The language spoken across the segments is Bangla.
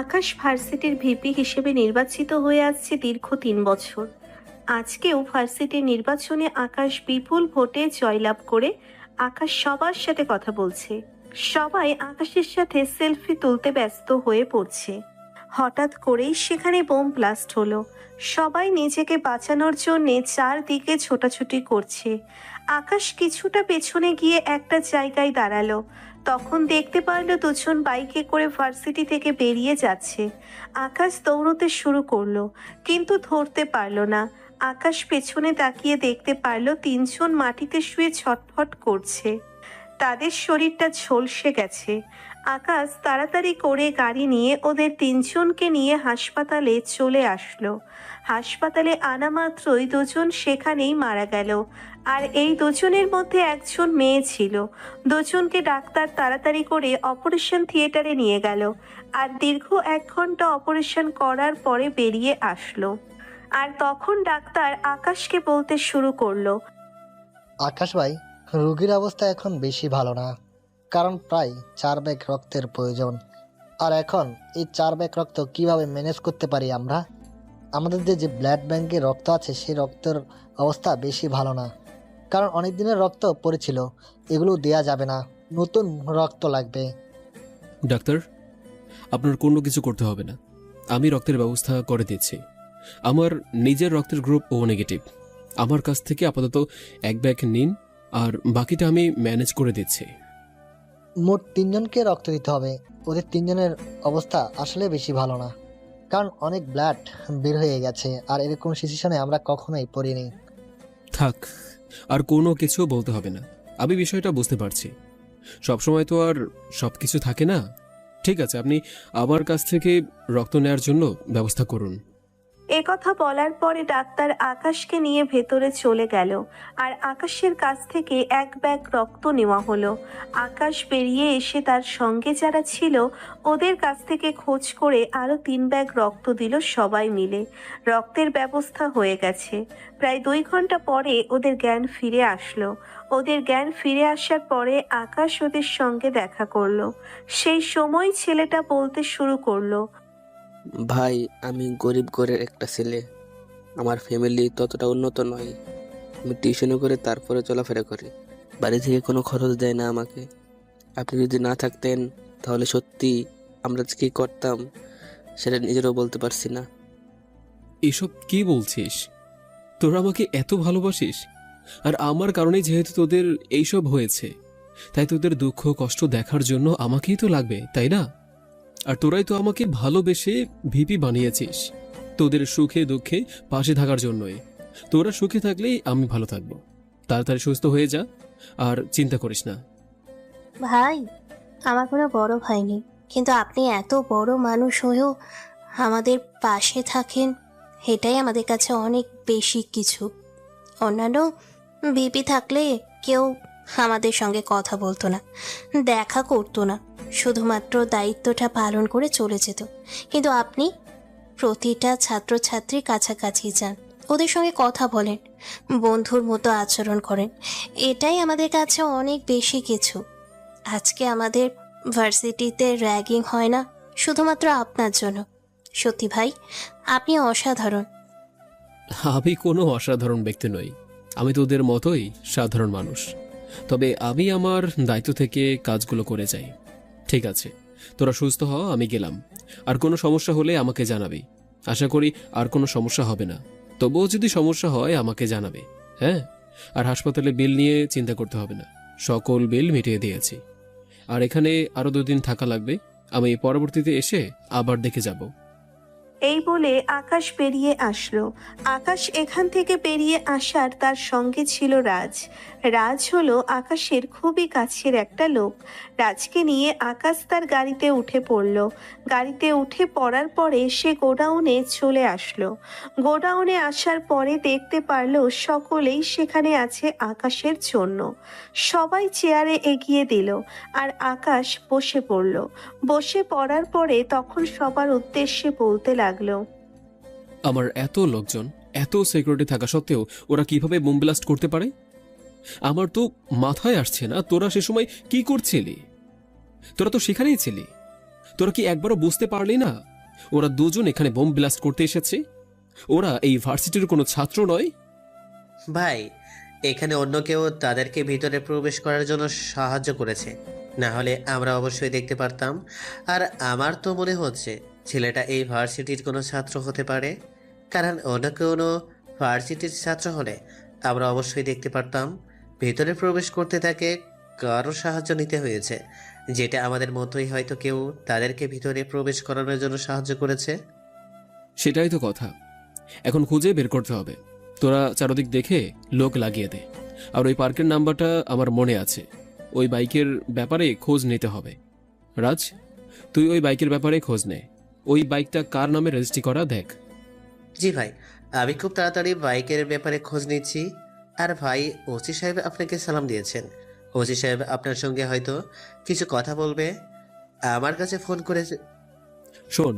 আকাশ ভার্সিটির ভিপি হিসেবে নির্বাচিত হয়ে আসছে দীর্ঘ ৩ বছর। আজকেও ভার্সিটির নির্বাচনে আকাশ বিপুল ভোটে জয়লাভ করে আকাশ সবার সাথে কথা বলছে। সবাই আকাশের সাথে সেলফি তুলতে ব্যস্ত হয়ে পড়ছে। হঠাৎ করেই সেখানে বোম ব্লাস্ট হলো। সবাই নিজেকে বাঁচানোর জন্যে চারদিকে ছোটাছুটি করছে। আকাশ কিছুটা পেছনে গিয়ে একটা জায়গায় দাঁড়ালো। তখন দেখতে পারলো দুজন বাইকে করে ভার্সিটি থেকে বেরিয়ে যাচ্ছে। আকাশ দৌড়তে শুরু করলো, কিন্তু ধরতে পারলো না। আকাশ পেছনে তাকিয়ে দেখতে পারলো তিনজন মাটিতে শুয়ে ছটফট করছে। তাদের শরীরটা ঝলসে গেছে। আকাশ তাড়াতাড়ি করে গাড়ি নিয়ে ওদের তিনজনকে নিয়ে হাসপাতালে চলে আসলো। হাসপাতালে আনা মাত্রই দুজন সেখানেই মারা গেল। আর এই দুজনের মধ্যে একজন মেয়ে ছিল। দুজনকে ডাক্তার তাড়াতাড়ি করে অপারেশন থিয়েটারে নিয়ে গেল। আর দীর্ঘ 1 ঘন্টা অপারেশন করার পরে বেরিয়ে আসলো। আর তখন ডাক্তার আকাশকে বলতে শুরু করলো, আকাশ ভাই, রোগীর অবস্থা এখন বেশি ভালো না, কারণ প্রায় 4 ব্যাগ রক্তের প্রয়োজন। আর এখন এই 4 ব্যাগ রক্ত কিভাবে ম্যানেজ করতে পারি আমরা? আমাদের যে ব্লাড ব্যাংকে রক্ত আছে সেই রক্তের অবস্থা বেশি ভালো না, কারণ অনেক দিনের রক্ত পড়েছিল, এগুলো দেয়া যাবে না, নতুন রক্ত লাগবে। ডাক্তার, আপনার কোনো কিছু করতে হবে না, আমি রক্তের ব্যবস্থা করে দিচ্ছি। আমার নিজের রক্তের গ্রুপ ও নেগেটিভ। আমার কাছ থেকে আপাতত 1 ব্যাগ নিন, আর বাকিটা আমি ম্যানেজ করে দিচ্ছি। মোট 3জনকে রক্ত দিতে হবে। ওদের 3জনের অবস্থা আসলে বেশি ভালো না, কারণ অনেক ব্লাড বের হয়ে গেছে, আর এরকম সিচুয়েশনে আমরা কখনোই পড়িনি। থাক, আর কোনো কিছু বলতে হবে না, আমি বিষয়টা বুঝতে পারছি। সবসময় তো আর সব কিছু থাকে না। ঠিক আছে, আপনি আমার কাছ থেকে রক্ত নেওয়ার জন্য ব্যবস্থা করুন। কথা বলার পরে ডাক্তার আকাশকে নিয়ে ভেতরে চলে গেল। আর আকাশের কাছ থেকে 1 ব্যাগ রক্ত নেওয়া হলো। আকাশ বেরিয়ে এসে তার সঙ্গে যারা ছিল ওদের কাছ থেকে খোঁজ করে আরো 3 ব্যাগ রক্ত দিল সবাই মিলে। রক্তের ব্যবস্থা হয়ে গেছে। প্রায় 2 ঘন্টা পরে ওদের জ্ঞান ফিরে আসলো। ওদের জ্ঞান ফিরে আসার পরে আকাশ ওদের সঙ্গে দেখা করলো। সেই সময় ছেলেটা বলতে শুরু করলো, ভাই, আমি গরিব ঘরের একটা ছেলে। আমার ফ্যামিলি ততটা উন্নত নয়। আমি টিউশনও করে তারপরে চলাফেরা করি। বাড়ি থেকে কোনো খরচ দেয় না আমাকে। আপনি যদি না থাকতেন তাহলে সত্যি আমরা কি করতাম সেটা নিজেরও বলতে পারছি না। এসব কি বলছিস? তোরা আমাকে এত ভালোবাসিস, আর আমার কারণে যেহেতু তোদের এইসব হয়েছে, তাই তোদের দুঃখ কষ্ট দেখার জন্য আমাকেই তো লাগবে, তাই না? আর তোরাই তো আমাকে ভালোবেসে ভিপি বানিয়েছিস, তোদের সুখে দুঃখে পাশে থাকার জন্যই। তোরা সুখে থাকলেই আমি ভালো থাকবো। তাড়াতাড়ি সুস্থ হয়ে যা, আর চিন্তা করিস না। ভাই, আমার কোনো বড় ভাই নেই, কিন্তু আপনি এত বড় মানুষ হয়েও আমাদের পাশে থাকেন, এটাই আমাদের কাছে অনেক বেশি কিছু। অন্যান্য ভিপি থাকলে কেউ আমাদের সঙ্গে কথা বলতো না, দেখা করতো না, শুধুমাত্র দায়িত্বটা পালন করে চলে যেত। কিন্তু আপনি প্রতিটা ছাত্রছাত্রীর কাছাকাছি যান, ওদের সঙ্গে কথা বলেন, বন্ধুর মতো আচরণ করেন। এটাই আমাদের কাছে অনেক বেশি কিছু। আজকে আমাদের ভার্সিটিতে র্যাগিং হয় না শুধুমাত্র আপনার জন্য। সত্যি ভাই, আপনি অসাধারণ। আমি কোনো অসাধারণ ব্যক্তি নই, আমি তোদের মতোই সাধারণ মানুষ। তবে আমি আমার দায়িত্ব থেকে কাজগুলো করে যাই। ঠিক আছে, তোরা সুস্থ হ, আমি গেলাম। আর কোনো সমস্যা হলে আমাকে জানাবি। আশা করি আর কোনো সমস্যা হবে না। তবুও যদি সমস্যা হয় আমাকে জানাবে, হ্যাঁ? আর হাসপাতালে বিল নিয়ে চিন্তা করতে হবে না, সকল বিল মিটিয়ে দিয়েছি। আর এখানে আরও 2 দিন থাকা লাগবে, আমি পরবর্তীতে এসে আবার দেখে যাব। এই বলে আকাশ বেরিয়ে আসলো। আকাশ এখান থেকে বেরিয়ে আসার তার সঙ্গে ছিল রাজ। রাজ হলো আকাশের খুবই কাছের একটা লোক। রাজকে নিয়ে আকাশ তার গাড়িতে উঠে পড়ল। গাড়িতে উঠে পড়ার পরে সে গোডাউনে চলে আসলো। গোডাউনে আসার পরে দেখতে পারলো সকলেই সেখানে আছে আকাশের জন্য। সবাই চেয়ারে এগিয়ে দিল, আর আকাশ বসে পড়ল। বসে পড়ার পরে তখন সবার উদ্দেশ্যে বলতে লাগলো, আমার এত লোকজন, এত সিকিউরিটি থাকা সত্ত্বেও ওরা কিভাবে বোম ব্লাস্ট করতে পারে? আমার তো মাথায় আসছে না তোরা সে সময় কি করছিলি। তোরা তো সেখানেই ছিলি। তোরা কি একবারও বুঝতে পারলি না ওরা দুজন এখানে বোম ব্লাস্ট করতে এসেছে? ওরা এই ভার্সিটির কোনো ছাত্র নয়। ভাই, এখানে অন্য কেউ তাদেরকে ভিতরে প্রবেশ করার জন্য সাহায্য করেছে, না হলে আমরা অবশ্যই দেখতে পারতাম। আর আমার তো মনে হচ্ছে ছেলেটা এই ভার্সিটির কোনো ছাত্র হতে পারে, কারণ অন্য কোনো ভার্সিটির ছাত্র হলে আমরা অবশ্যই দেখতে পারতাম। ভিতরে প্রবেশ করতে তাকে কারো সাহায্য নিতে হয়েছে, যেটা আমাদের মতোই হয়তো কেউ তাদেরকে ভিতরে প্রবেশ করানোর জন্য সাহায্য করেছে। সেটাই তো কথা, এখন খুঁজে বের করতে হবে। তোরা চারদিক দেখে লোক লাগিয়ে দে। আর ওই পার্কের নাম্বারটা আমার মনে আছে, ওই বাইকের ব্যাপারে খোঁজ নিতে হবে। রাজ, তুই ওই বাইকের ব্যাপারে খোঁজ নে। ওই বাইকটা কার নামে রেজিস্ট্রি করা দেখ। জি ভাই, আমি খুব তাড়াতাড়ি বাইকের ব্যাপারে খোঁজ নিচ্ছি। আর ভাই, ওসি সাহেব আপনাকে সালাম দিয়েছেন। ওসি সাহেব আপনার সঙ্গে হয়তো কিছু কথা বলবে, আমার কাছে ফোন করে। শোন,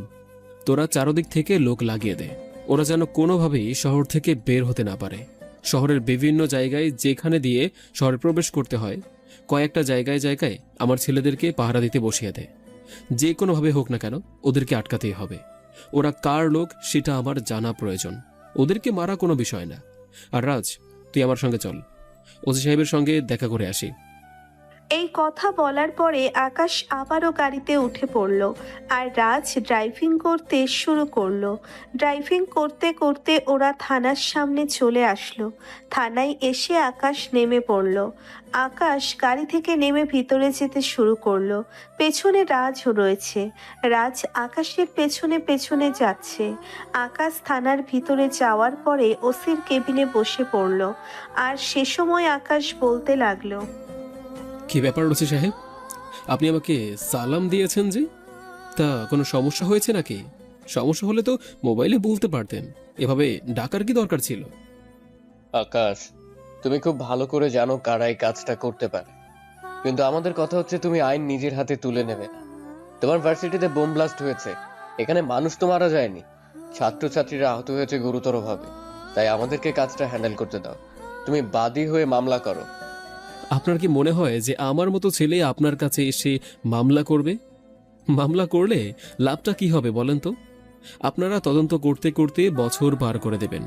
তোরা চারদিক থেকে লোক লাগিয়ে দে, ওরা যেন কোনোভাবেই শহর থেকে বের হতে না পারে। শহরের বিভিন্ন জায়গায় যেখানে দিয়ে শহরে প্রবেশ করতে হয়, কয়েকটা জায়গায় জায়গায় আমার ছেলেদেরকে পাহারা দিতে বসিয়ে দে। যে কোনোভাবে হোক না কেন ওদেরকে আটকাতেই হবে। ওরা কার লোক সেটা আমার জানা প্রয়োজন। ওদেরকে মারা কোনো বিষয় না। আর রাজ, তুই আমার সঙ্গে চল, ওসি সাহেবের সঙ্গে দেখা করে আসি। এই কথা বলার পরে আকাশ আবারও গাড়িতে উঠে পড়ল আর রাজ ড্রাইভিং করতে শুরু করলো। ড্রাইভিং করতে করতে ওরা থানার সামনে চলে আসলো। থানায় এসে আকাশ নেমে পড়ল। আকাশ গাড়ি থেকে নেমে ভিতরে যেতে শুরু করলো। পেছনে রাজও রয়েছে। রাজ আকাশের পেছনে পেছনে যাচ্ছে। আকাশ থানার ভিতরে যাওয়ার পরে ওসির কেবিনে বসে পড়ল। আর সে সময় আকাশ বলতে লাগলো, কি ব্যাপার ওসি সাহেব, আপনি আমাকে সালাম দিয়েছেন যে? তা কোনো সমস্যা হয়েছে নাকি? সমস্যা হলে তো মোবাইলে বলতে পারতেন, এভাবে ডাকার কি দরকার ছিল? আকাশ, তুমি খুব ভালো করে জানো কারা এই কাজটা করতে পারে, কিন্তু আমাদের কথা হচ্ছে তুমি আইন নিজের হাতে তুলে নেবে না। তোমার ভার্সিটিতে বোম ব্লাস্ট হয়েছে, এখানে মানুষ তো মারা যায়নি, ছাত্রছাত্রীরা আহত হয়েছে গুরুতরভাবে। তাই আমাদেরকে কাজটা হ্যান্ডেল করতে দাও। তুমি বাদী হয়ে মামলা করো। আপনার কি মনে হয় যে আমার মতো ছেলে আপনার কাছে এসে মামলা করবে? মামলা করলে লাভটা কি হবে বলেন তো? আপনারা তদন্ত করতে করতে বছর পার করে দেবেন,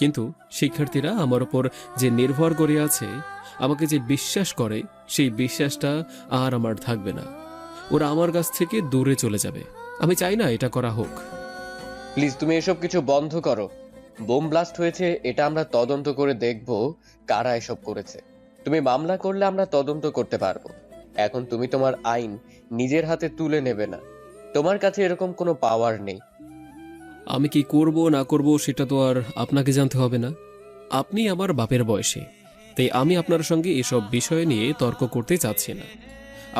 কিন্তু শিক্ষার্থীরা আমার ওপর যে নির্ভর করে আছে, আমাকে যে বিশ্বাস করে, সেই বিশ্বাসটা আর আমার থাকবে না। ওরা আমার কাছ থেকে দূরে চলে যাবে। আমি চাই না এটা করা হোক। প্লিজ তুমি এসব কিছু বন্ধ করো। বোম ব্লাস্ট হয়েছে, এটা আমরা তদন্ত করে দেখব কারা এসব করেছে। তুমি মামলা করলে আমরা তদন্ত করতে পারবো। এখন তুমি তোমার আইন নিজের হাতে তুলে নেবে না। তোমার কাছে এরকম কোনো পাওয়ার নেই। আমি কি করব না করব সেটা তো আর আপনাকে জানতে হবে না। আপনি আমার বাপের বয়সে, তাই আমি আপনার সঙ্গে এসব বিষয় নিয়ে তর্ক করতে চাচ্ছি না।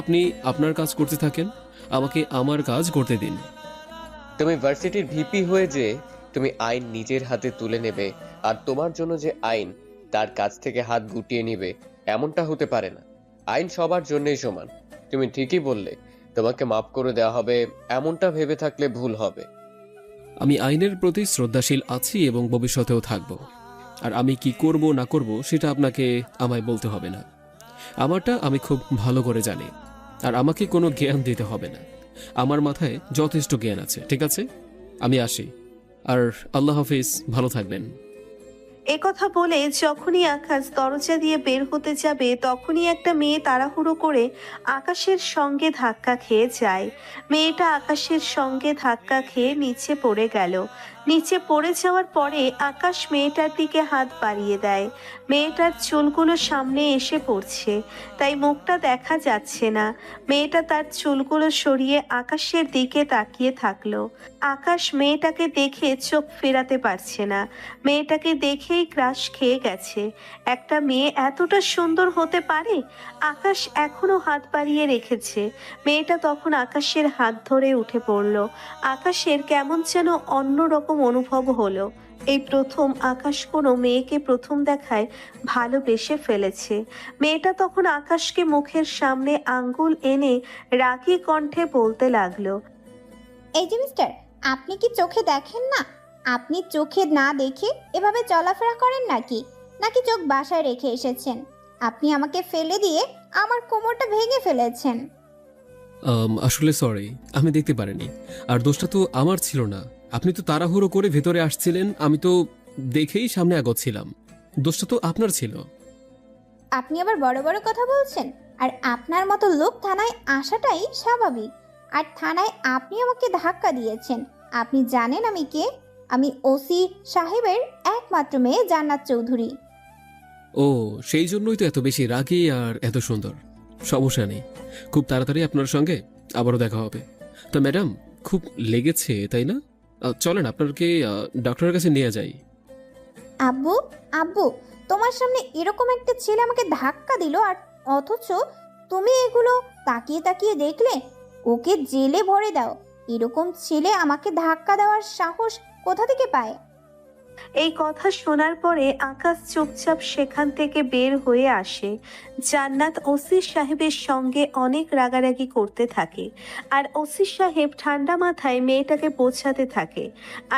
আপনি আপনার কাজ করতে থাকেন, আমাকে আমার কাজ করতে দিন। তুমি ভার্সিটির ভিপি হয়ে যে তুমি আইন নিজের হাতে তুলে নেবে আর তোমার জন্য যে আইন তার কাছ থেকে হাত গুটিয়ে নিবে, এমনটা হতে পারে না। আইন সবার জন্যই সমান। তুমি ঠিকই বললে, তোমাকে মাফ করে দেওয়া হবে, এমনটা ভেবে থাকলে ভুল হবে। আমি আইনের প্রতি শ্রদ্ধাশীল আছি এবং ভবিষ্যতেও থাকব। আর আমি কি করব না করব সেটা আপনাকে আমায় বলতে হবে না। আমারটা আমি খুব ভালো করে জানি, আর আমাকে কোনো জ্ঞান দিতে হবে না। আমার মাথায় যথেষ্ট জ্ঞান আছে। ঠিক আছে, আমি আসি। আর আল্লাহ হাফিজ, ভালো থাকবেন। একথা বলে যখনই আকাশ দরজা দিয়ে বের হতে যাবে, তখনই একটা মেয়ে তাড়াহুড়ো করে আকাশের সঙ্গে ধাক্কা খেয়ে যায়। মেয়েটা আকাশের সঙ্গে ধাক্কা খেয়ে নিচে পড়ে গেল। নিচে পড়ে যাওয়ার পরে আকাশ মেয়েটার দিকে হাত বাড়িয়ে দেয়। মেয়েটার চুলগুলো সামনে এসে পড়ছে, তাই মুখটা দেখা যাচ্ছে না। মেয়েটা তার চুলগুলো সরিয়ে আকাশের দিকে তাকিয়ে থাকলো। আকাশ মেয়েটাকে দেখে চোখ ফেরাতে পারছে না। মেয়েটাকে দেখেই ক্রাশ খেয়ে গেছে। একটা মেয়ে এতটা সুন্দর হতে পারে? আকাশ এখনো হাত বাড়িয়ে রেখেছে। মেয়েটা তখন আকাশের হাত ধরে উঠে পড়ল। আকাশের কেমন যেন অন্যরকম অনুভব হলো। এই প্রথম আকাশ কোনো মেয়েকে প্রথম দেখায় ভালোবেসে ফেলেছে। মেয়েটা তখন আকাশকে মুখের সামনে আঙ্গুল এনে রাগী কণ্ঠে বলতে লাগলো, এই যে মিস্টার, আপনি কি চোখে দেখেন না? আপনি চোখে না দেখে এভাবে চলাফেরা করেন নাকি? নাকি চোখ বাসায় রেখে এসেছেন? আপনি আমাকে ফেলে দিয়ে আমার কোমরটা ভেঙে ফেলেছেন। আসলে সরি, আমি দেখতে পারিনি। আর দোষটা তো আমার ছিল না। আপনি তো তাড়াহুড়ো করে ভেতরে আসছিলেন, আমি তো দেখেই সামনে আগাচ্ছিলাম। দোষটা তো আপনার ছিল। আপনি আবার বড় বড় কথা বলছেন। আর আপনার মতো লোক থানায় আসাটাই স্বাভাবিক। আর থানায় আপনি আমাকে ধাক্কা দিয়েছেন। আপনি জানেন আমি কে? আমি ওসি সাহেবের একমাত্র মেয়ে জান্নাত চৌধুরী। ও, সেই জন্যই তো এত বেশি রাগী আর এত সুন্দর। সমস্যা নেই, খুব তাড়াতাড়ি আপনার সঙ্গে আবারও দেখা হবে। তো ম্যাডাম, খুব লেগেছে তাই না? চলেন আপনাকে ডক্টরের কাছে নিয়ে যাই। আব্বু, আব্বু, তোমার সামনে এরকম একটা ছেলে আমাকে ধাক্কা দিল, আর অথচ তুমি এগুলো তাকিয়ে তাকিয়ে দেখলে? ওকে জেলে ভরে দাও। এরকম ছেলে আমাকে ধাক্কা দেওয়ার সাহস কোথা থেকে পায়? এই কথা শোনার পরে আকাশ চুপচাপ সেখান থেকে বের হয়ে আসে। জান্নাত ওসি সাহেবের সঙ্গে অনেক রাগারাগি করতে থাকে, আর ওসি সাহেব ঠান্ডা মাথায় মেয়েটাকে বোঝাতে থাকে।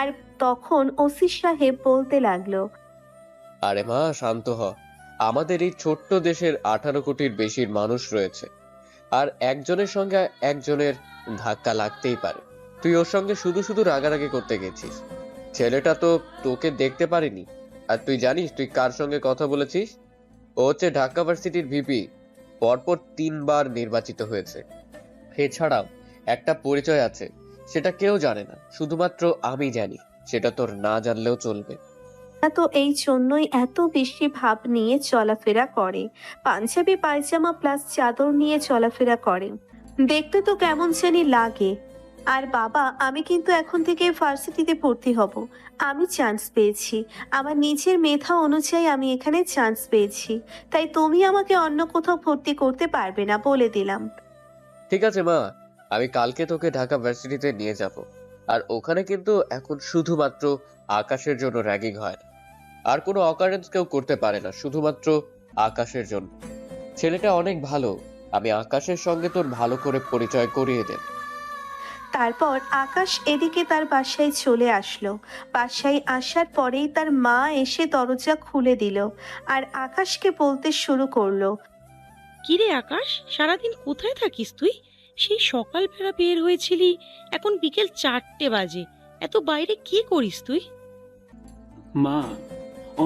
আর তখন ওসি সাহেব বলতে লাগলো, আরে মা, শান্ত হ। আমাদের এই ছোট্ট দেশের 18 কোটির বেশি মানুষ রয়েছে, আর একজনের সঙ্গে একজনের ধাক্কা লাগতেই পারে। তুই ওর সঙ্গে শুধু শুধু রাগারাগি করতে গেছিস। ছেলেটা তো তোকে দেখতে পারিনি। আর তুই জানিস তুই কার সঙ্গে কথা বলেছিস? ও হচ্ছে ঢাকা ভার্সিটির ভিপি, পরপর 3 বার নির্বাচিত হয়েছে। এছাড়াও একটা পরিচয় আছে, সেটা কেউ জানে না, শুধুমাত্র আমি জানি। সেটা তোর না জানলেও চলবে। তো এই জন্যই এত বেশি ভাব নিয়ে চলাফেরা করে। পাঞ্জাবি পায়জামা প্লাস চাদর নিয়ে চলাফেরা করে, দেখতে তো কেমন জানি লাগে। আর বাবা, আমি কিন্তু এখন থেকে ভার্সিটিতে ভর্তি হব। আমি চান্স পেয়েছি, আমার নিজের মেধা অনুযায়ী আমি এখানে চান্স পেয়েছি। তাই তুমি আমাকে অন্য কোথাও ভর্তি করতে পারবে না, বলে দিলাম। ঠিক আছে মা, আমি কালকে তোকে ঢাকা ভার্সিটিতে নিয়ে যাব। আর ওখানে কিন্তু এখন শুধুমাত্র আকাশের জন্য র্যাগিং হয় না, আর কোনো অকারেন্স কেউ করতে পারে না, শুধুমাত্র আকাশের জন্য। ছেলেটা অনেক ভালো, আমি আকাশের সঙ্গে তোর ভালো করে পরিচয় করিয়ে দেব। তারপর আকাশ এদিকে তার বাসায় চলে আসলো। বাসায় আসার পরেই তার মা এসে দরজা খুলে দিল, আর আকাশকে বলতে শুরু করলো, কিরে আকাশ, সারাদিন কোথায় থাকিস তুই? সেই সকালবেলা বের হয়েছিলি, এখন বিকেল 4টে বাজে। এত বাইরে কি করিস তুই? মা,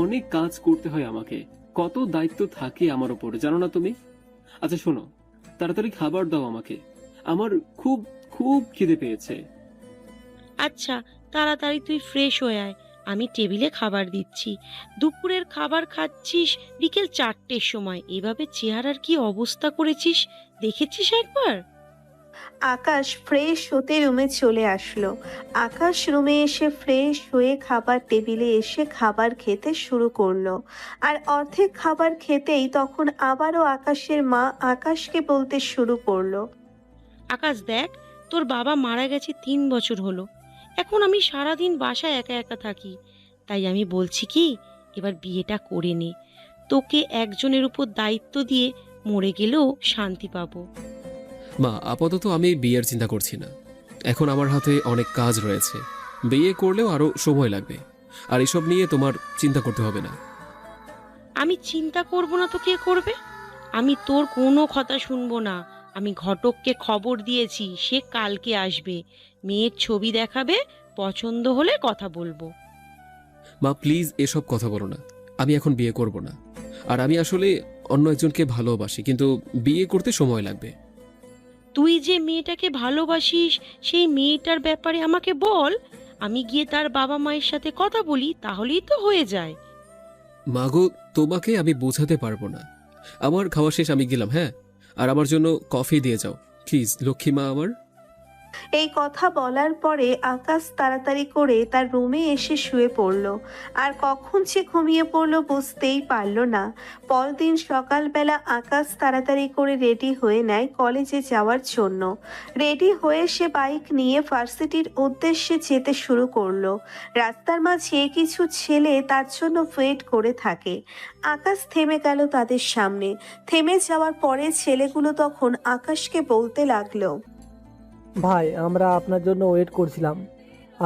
অনেক কাজ করতে হয় আমাকে, কত দায়িত্ব থাকে আমার উপরে, জানো না তুমি? আচ্ছা শোনো, তাড়াতাড়ি খাবার দাও আমাকে, আমার খুব খুব খিদে পেয়েছে। আচ্ছা, তাড়াতাড়ি তুই ফ্রেশ হয়ে আয়, আমি টেবিলে খাবার দিচ্ছি। দুপুরের খাবার খাচ্ছিস বিকেল 4টের সময়, এভাবে চেহারার কি অবস্থা করেছিস দেখেছিস একবার? আকাশ ফ্রেশ হতে রুমে চলে আসলো। আকাশ রুমে এসে ফ্রেশ হয়ে খাবার টেবিলে এসে খাবার খেতে শুরু করলো। আর অর্ধেক খাবার খেতেই তখন আবারও আকাশের মা আকাশকে বলতে শুরু করলো, আকাশ দেখ, তোর বাবা মারা গেছে 3 বছর হলো। এখন আমি সারাদিন বাসায় একা একা থাকি। তাই আমি বলছি কি, এবার বিয়েটা করে নে। তোকে একজনের উপর দায়িত্ব দিয়ে মরে গেলেও শান্তি পাবো। মা, আপাতত আমি বিয়ের চিন্তা করছি না। এখন আমার হাতে অনেক কাজ রয়েছে, বিয়ে করলেও আরো সময় লাগবে। আর এসব নিয়ে তোমার চিন্তা করতে হবে না। আমি চিন্তা করব না তো কে করবে? আমি তোর কোনো কথা শুনবো না। আমি ঘটককে খবর দিয়েছি, সে কালকে আসবে। মেয়ের ছবি দেখাবে, পছন্দ হলে কথা বলবো। মা প্লিজ, এসব কথা বলো না। আমি এখন বিয়ে করব না। আর আমি আসলে অন্য একজনকে ভালোবাসি, কিন্তু বিয়ে করতে সময় লাগবে। তুই যে মেয়েটাকে ভালোবাসিস, সেই মেয়েটার ব্যাপারে আমাকে বল। আমি গিয়ে তার বাবা মায়ের সাথে কথা বলি, তাহলেই তো হয়ে যায়। মাগো, তোমাকে আমি বোঝাতে পারবো না। আমার খাওয়া শেষ, আমি গেলাম। হ্যাঁ, আর আমার জন্য কফি দিয়ে যাও প্লিজ, লক্ষ্মী মা আমার। এই কথা বলার পরে আকাশ তাড়াতাড়ি করে তার রুমে এসে শুয়ে পড়ল। আর কখন সে ঘুমিয়ে পড়ল বুঝতেই পারল না। পরদিন সকালবেলা আকাশ তাড়াতাড়ি করে রেডি হয়ে নেয় কলেজে যাওয়ার জন্য। রেডি হয়ে সে বাইক নিয়ে ভার্সিটির উদ্দেশ্যে যেতে শুরু করলো। রাস্তার মাঝে কিছু ছেলে তার জন্য ওয়েট করে থাকে। আকাশ থেমে গেল তাদের সামনে। থেমে যাওয়ার পরে ছেলেগুলো তখন আকাশকে বলতে লাগলো, ভাই, আমরা আপনার জন্য ওয়েট করছিলাম।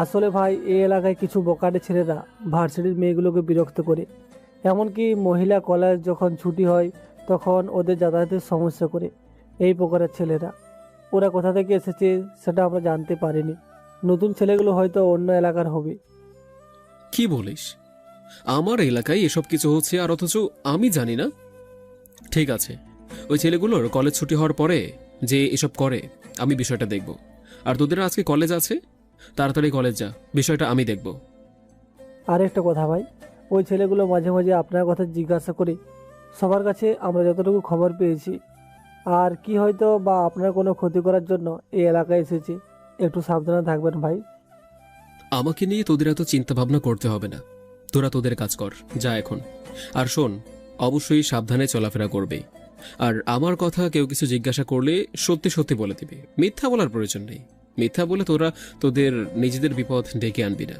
আসলে ভাই, এই এলাকায় কিছু বকাটে ছেলেরা ভার্সিটির মেয়েগুলোকে বিরক্ত করে। এমনকি মহিলা কলেজ যখন ছুটি হয় তখন ওদের যাতায়াতের সমস্যা করে এই প্রকারের ছেলেরা। ওরা কোথা থেকে এসেছে সেটা আমরা জানতে পারিনি। নতুন ছেলেগুলো হয়তো অন্য এলাকার হবে। কি বলিস? আমার এলাকায় এসব কিছু হচ্ছে আর অথচ আমি জানি না? ঠিক আছে, ওই ছেলেগুলোর কলেজ ছুটি হওয়ার পরে যে এসব করে আমি বিষয়টা দেখব। আর তোদের আজকে কলেজ আছে, তাড়াতাড়ি কলেজ যা, বিষয়টা আমি দেখব। আর একটা কথা ভাই, ওই ছেলেগুলো মাঝে মাঝে আপনার কথা জিজ্ঞাসা করে। সবার কাছে আমরা যতটুকু খবর পেয়েছি, আর কি হয়তো বা আপনার কোনো ক্ষতি করার জন্য এই এলাকায় এসেছে। একটু সাবধানে থাকবেন ভাই। আমাকে নিয়ে তোদের এত চিন্তা ভাবনা করতে হবে না, তোরা তোদের কাজ কর যা এখন। আর শোন, অবশ্যই সাবধানে চলাফেরা করবে। আর আমার কথা কেউ কিছু জিজ্ঞাসা করলে সত্যি সত্যি বলে দিবি, মিথ্যা বলার প্রয়োজন নেই। মিথ্যা বলে তোরা তোদের নিজেদের বিপদ ডেকে আনবি না।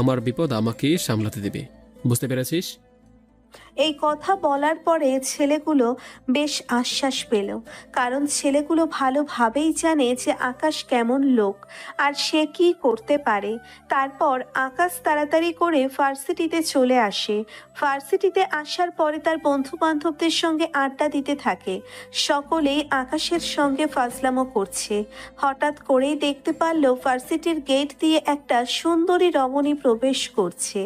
আমার বিপদ আমাকে সামলাতে দিবে, বুঝতে পেরেছিস? এই কথা বলার পরে ছেলেগুলো বেশ আশ্বাস পেল, কারণ ছেলেগুলো ভালোভাবেই জানে যে আকাশ কেমন লোক আর সে কি করতে পারে। তারপর আকাশ তাড়াতাড়ি করে ভার্সিটিতে চলে আসে। ভার্সিটিতে আসার পরে তার বন্ধু বান্ধবদের সঙ্গে আড্ডা দিতে থাকে। সকলেই আকাশের সঙ্গে ফাজলামো করছে। হঠাৎ করেই দেখতে পারল ভার্সিটির গেট দিয়ে একটা সুন্দরী রমণী প্রবেশ করছে।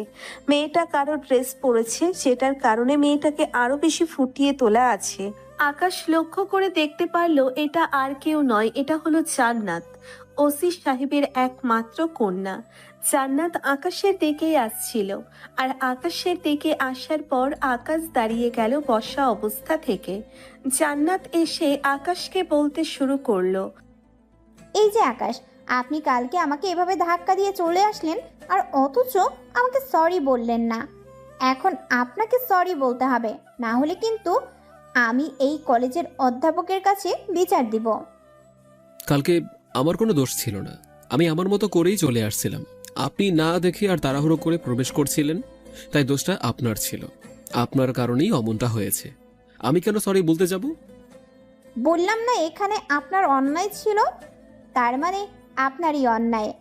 মেয়েটা কারো ড্রেস পরেছে, যেটার কারণে মেয়েটাকে আরো বেশি ফুটিয়ে তোলা আছে। আকাশ লক্ষ্য করে দেখতে পারলো এটা আর কেউ নয়, এটা হলো জান্নাত, ওসি সাহেবের একমাত্র কন্যা। জান্নাত আকাশের দিকেই আসছিল, আর আকাশের দিকে আসার পর আকাশ দাঁড়িয়ে গেল বসা অবস্থা থেকে। জান্নাত এসে আকাশকে বলতে শুরু করলো, এই যে আকাশ, আপনি কালকে আমাকে এভাবে ধাক্কা দিয়ে চলে আসলেন আর অথচ আমাকে সরি বললেন না। এখন আপনাকে সরি বলতে হবে, না হলে কিন্তু আমি এই কলেজের অধ্যাপকের কাছে বিচার দিব। কালকে আমার কোনো দোষ ছিল না, আমি আমার মতো করেই চলে আসছিলাম। আপনি না দেখে আর তাড়াহুড়ো করে প্রবেশ করছিলেন, তাই দোষটা আপনার ছিল। আপনার কারণেই অমনটা হয়েছে। আমি কেন সরি বলতে যাব? বললাম না এখানে আপনার অন্যায় ছিল, তার মানে আপনারই অন্যায়।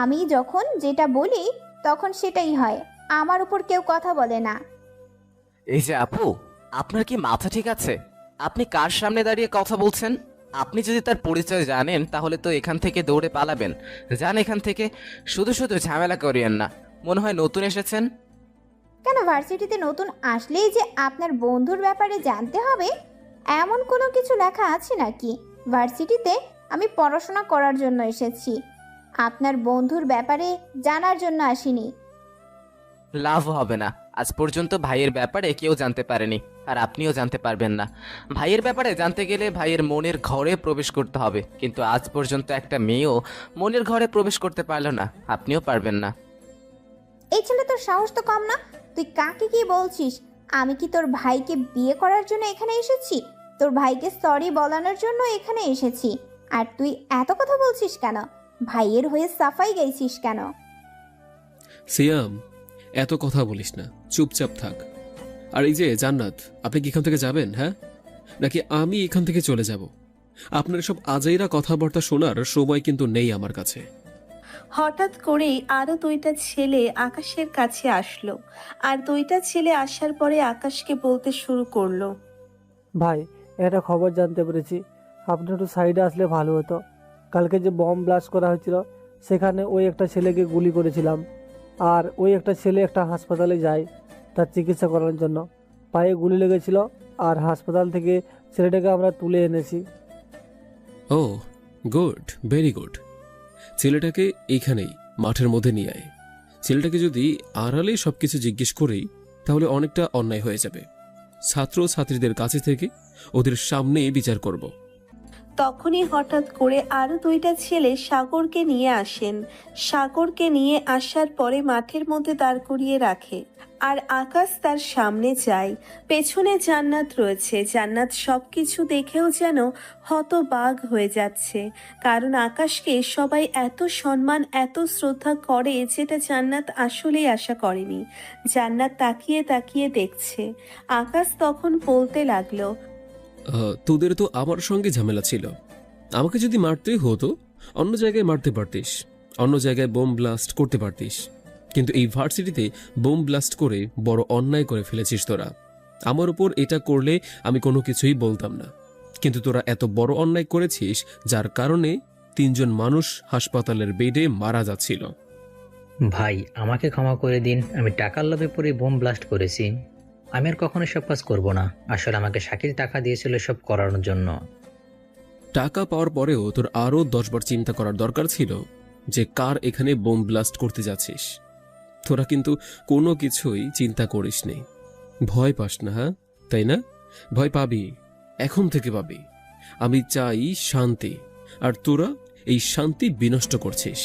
আমি যখন যেটা বলি তখন সেটাই হয়, আমার উপর কেউ কথা বলে না। এই যে আপু, আপনার কি মাথা ঠিক আছে? আপনি কার সামনে দাঁড়িয়ে কথা বলছেন? আপনি যদি তার পরিচয় জানেন তাহলে তো এখান থেকে দৌড়ে পালাবেন। যান এখান থেকে, শুধু শুধু ঝামেলা করিয়েন না। মনে হয় নতুন এসেছেন। কেন ভার্সিটিতে নতুন আসলেই যে আপনার বন্ধুর ব্যাপারে জানতে হবে এমন কোনো কিছু লেখা আছে নাকি? ভার্সিটিতে আমি পড়াশোনা করার জন্য এসেছি, আপনার বন্ধুর ব্যাপারে জানার জন্য আসিনি। লাভ হবে না, আজ পর্যন্ত ভাইয়ের ব্যাপারে কেউ জানতে পারেনি, আর আপনিও জানতে পারবেন না। ভাইয়ের ব্যাপারে জানতে গেলে ভাইয়ের মনের ঘরে প্রবেশ করতে হবে, কিন্তু আজ পর্যন্ত একটা মেয়েও মনের ঘরে প্রবেশ করতে পারলো না, আপনিও পারবেন না। এই ছেলে তোর সাহস তো কম না, তুই কাকে কি বলছিস? আমি কি তোর ভাইকে বিয়ে করার জন্য এখানে এসেছি? তোর ভাইকে সরি বলানোর জন্য এখানে এসেছি, আর তুই এত কথা বলছিস কেন? ভাইয়ের হয়ে সাফাই গাইছিস কেন? সিয়াম, এত কথা বলিস না, চুপচাপ থাক। আর এই যে জান্নাত, আপনি কি এখান থেকে যাবেন? হ্যাঁ, নাকি আমি এখান থেকে চলে যাব? আপনার সব আজাইরা কথাবার্তা শোনার সময় কিন্তু নেই আমার কাছে। হঠাৎ করেই আরো দুইটা ছেলে আকাশের কাছে আসলো, আর দুইটা ছেলে আসার পরে আকাশকে বলতে শুরু করলো, ভাই, একটা খবর জানতে পেরেছি, আপনি একটু সাইডে আসলে ভালো হতো। কালকে যে বম ব্লাস্ট করা হয়েছিল সেখানে ওই একটা ছেলেকে গুলি করেছিলাম, আর ওই একটা ছেলে একটা হাসপাতালে যায় তার চিকিৎসা করার জন্য। পায়ে গুলি লেগেছিল, আর হাসপাতাল থেকে ছেলেটাকে আমরা তুলে এনেছি। ও গুড, ভেরি গুড। ছেলেটাকে এইখানেই মাঠের মধ্যে নিয়ে আয়। ছেলেটাকে যদি আড়ালে সবকিছু জিজ্ঞেস করি তাহলে অনেকটা অন্যায় হয়ে যাবে। ছাত্র ছাত্রীদের কাছে থেকে ওদের সামনে বিচার করব। তখনই হঠাৎ করে আরো দুইটা ছেলে সাগরকে নিয়ে আসেন। সাগরকে নিয়ে আসার পরে মাঠের মধ্যে দাঁড় করিয়ে রাখে, আর আকাশ তার সামনে যায়। পেছনে জান্নাত রয়েছে। জান্নাত সবকিছু দেখেও যেন হতবাক হয়ে যাচ্ছে, কারণ আকাশকে সবাই এত সম্মান এত শ্রদ্ধা করে, যেটা জান্নাত আসলেই আশা করেনি। জান্নাত তাকিয়ে তাকিয়ে দেখছে। আকাশ তখন বলতে লাগলো, তোদের তো আমার সঙ্গে ঝামেলা ছিল। আমাকে যদি মারতেই হতো অন্য জায়গায় মারতে পারতিস, অন্য জায়গায় বোম ব্লাস্ট করতে পারতিস, কিন্তু এই ভার্সিটিতে বোম ব্লাস্ট করে বড় অন্যায় করে ফেলেছিস তোরা। আমার উপর এটা করলে আমি কোনো কিছুই বলতাম না, কিন্তু তোরা এত বড় অন্যায় করেছিস যার কারণে 3 জন মানুষ হাসপাতালের বেডে মারা যাচ্ছিল। ভাই আমাকে ক্ষমা করে দিন, আমি টাকার লোভে পড়ে বোম ব্লাস্ট করেছি। আমি আর কখনো সব কাজ করব না। আসলে আমাকে শাকিল টাকা দিয়েছিল সব করানোর জন্য। টাকা পাওয়ার পরেও তোর আরও 10 বার চিন্তা করার দরকার ছিল যে কার এখানে বোম ব্লাস্ট করতে যাচ্ছিস। তোরা কিন্তু কোনো কিছুই চিন্তা করিস নি। ভয় পাস না, হ্যাঁ তাই না? ভয় পাবি, এখন থেকে পাবি। আমি চাই শান্তি, আর তোরা এই শান্তি বিনষ্ট করছিস।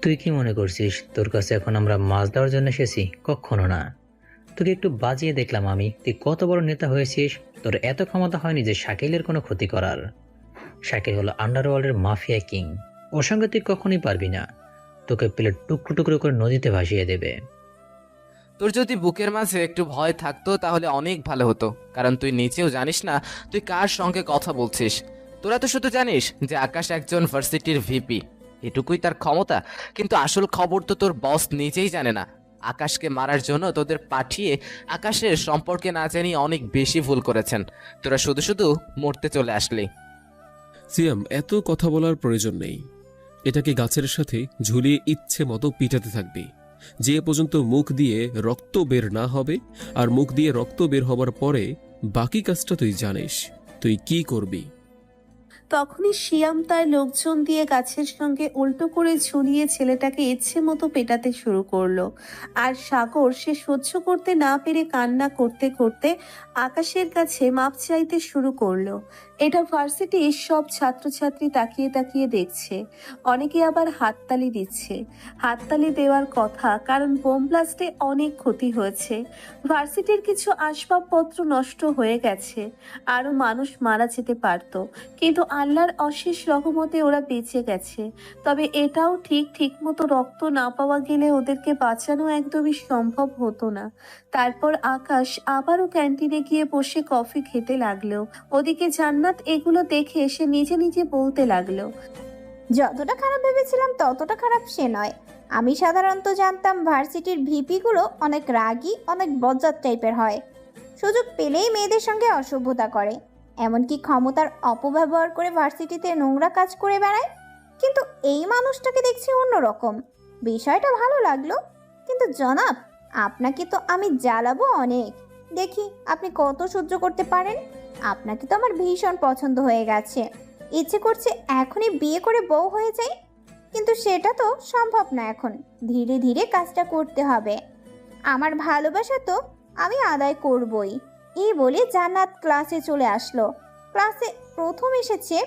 তুই কি মনে করছিস তোর কাছে এখন আমরা মাছ দেওয়ার জন্য এসেছি? কখনো না। তোকে একটু বাজিয়ে দেখলাম আমি, তুই কত বড় নেতা হয়েছিস। তোর এত ক্ষমতা হয়নি যে শাকিলের কোনো ক্ষতি করার। শাকিল হলো আন্ডারওয়ার্ল্ডের মাফিয়া কিং, ওর সঙ্গে তুই কখনোই পারবি না। তোকে পেলে টুকরো টুকরো করে নদীতে ভাসিয়ে দেবে। তোর যদি বুকের মাঝে একটু ভয় থাকতো তাহলে অনেক ভালো হতো, কারণ তুই নিজেও জানিস না তুই কার সঙ্গে কথা বলছিস। তোরা তো শুধু জানিস যে আকাশ একজন ভার্সিটির ভিপি, এটুকুই তার ক্ষমতা। কিন্তু আসল খবর তো তোর বস নিজেই জানে না। আকাশকে মারার জন্য তোদের পাঠিয়ে আকাশের সম্পর্কে না জানিয়ে অনেক বেশি ভুল করেছেন। তোরা শুধু শুধু মরতে চলে আসলি। সিয়াম, এত কথা বলার প্রয়োজন নেই। এটাকে গাছের সাথে ঝুলিয়ে ইচ্ছে মতো পিটাতে থাকবি, যে পর্যন্ত মুখ দিয়ে রক্ত বের না হবে। আর মুখ দিয়ে রক্ত বের হবার পরে বাকি কাজটা তুই জানিস, তুই কি করবি। তখনই শিয়াম তার লোকজন দিয়ে গাছের সঙ্গে উল্টো করে ঝুলিয়ে ছেলেটাকে ইচ্ছে মতো পেটাতে শুরু করলো। আর সাগর সে সহ্য করতে না পেরে কান্না করতে করতে আকাশের কাছে মাপ চাইতে শুরু করলো। এটা ভার্সিটির সব ছাত্রছাত্রী তাকিয়ে তাকিয়ে দেখছে, অনেকে আবার হাততালি দিচ্ছে। হাততালি দেওয়ার কথা, কারণ বোম ব্লাস্টে অনেক ক্ষতি হয়েছে। ভার্সিটির কিছু আসবাবপত্র নষ্ট হয়ে গেছে, আরো মানুষ মারা যেতে পারত, কিন্তু আল্লাহর অশেষ রহমতে ওরা বেঁচে গেছে। তবে এটাও ঠিক মতো রক্ত না পাওয়া গেলে ওদেরকে বাঁচানো একদমই সম্ভব হতো না। তারপর আকাশ আবারও ক্যান্টিনে গিয়ে বসে কফি খেতে লাগলো। ওদিকে জান্নাত এগুলো দেখে সে নিজে নিজে বলতে লাগলো, যতটা খারাপ ভেবেছিলাম ততটা খারাপ সে নয়। আমি সাধারণত জানতাম ভার্সিটির ভিপিগুলো অনেক রাগী, অনেক বজ্জাত টাইপের হয়। সুযোগ পেলেই মেয়েদের সঙ্গে অসভ্যতা করে, এমনকি ক্ষমতার অপব্যবহার করে ভার্সিটিতে নোংরা কাজ করে বেড়ায়। কিন্তু এই মানুষটাকে দেখছি অন্যরকম। বিষয়টা ভালো লাগলো। কিন্তু জনাব, আপনাকে তো আমি জ্বালাবো অনেক। দেখি আপনি কত সহ্য করতে পারেন। আপনাকে তো আমার ভীষণ পছন্দ হয়ে গেছে। ইচ্ছে করছে এখনই বিয়ে করে বউ হয়ে যাই, কিন্তু সেটা তো সম্ভব না এখন। ধীরে ধীরে কাজটা করতে হবে। আমার ভালোবাসা তো আমি আদায় করবই। এই বলে জান্নাত ক্লাসে চলে আসলো। ক্লাসে প্রথম এসেছে,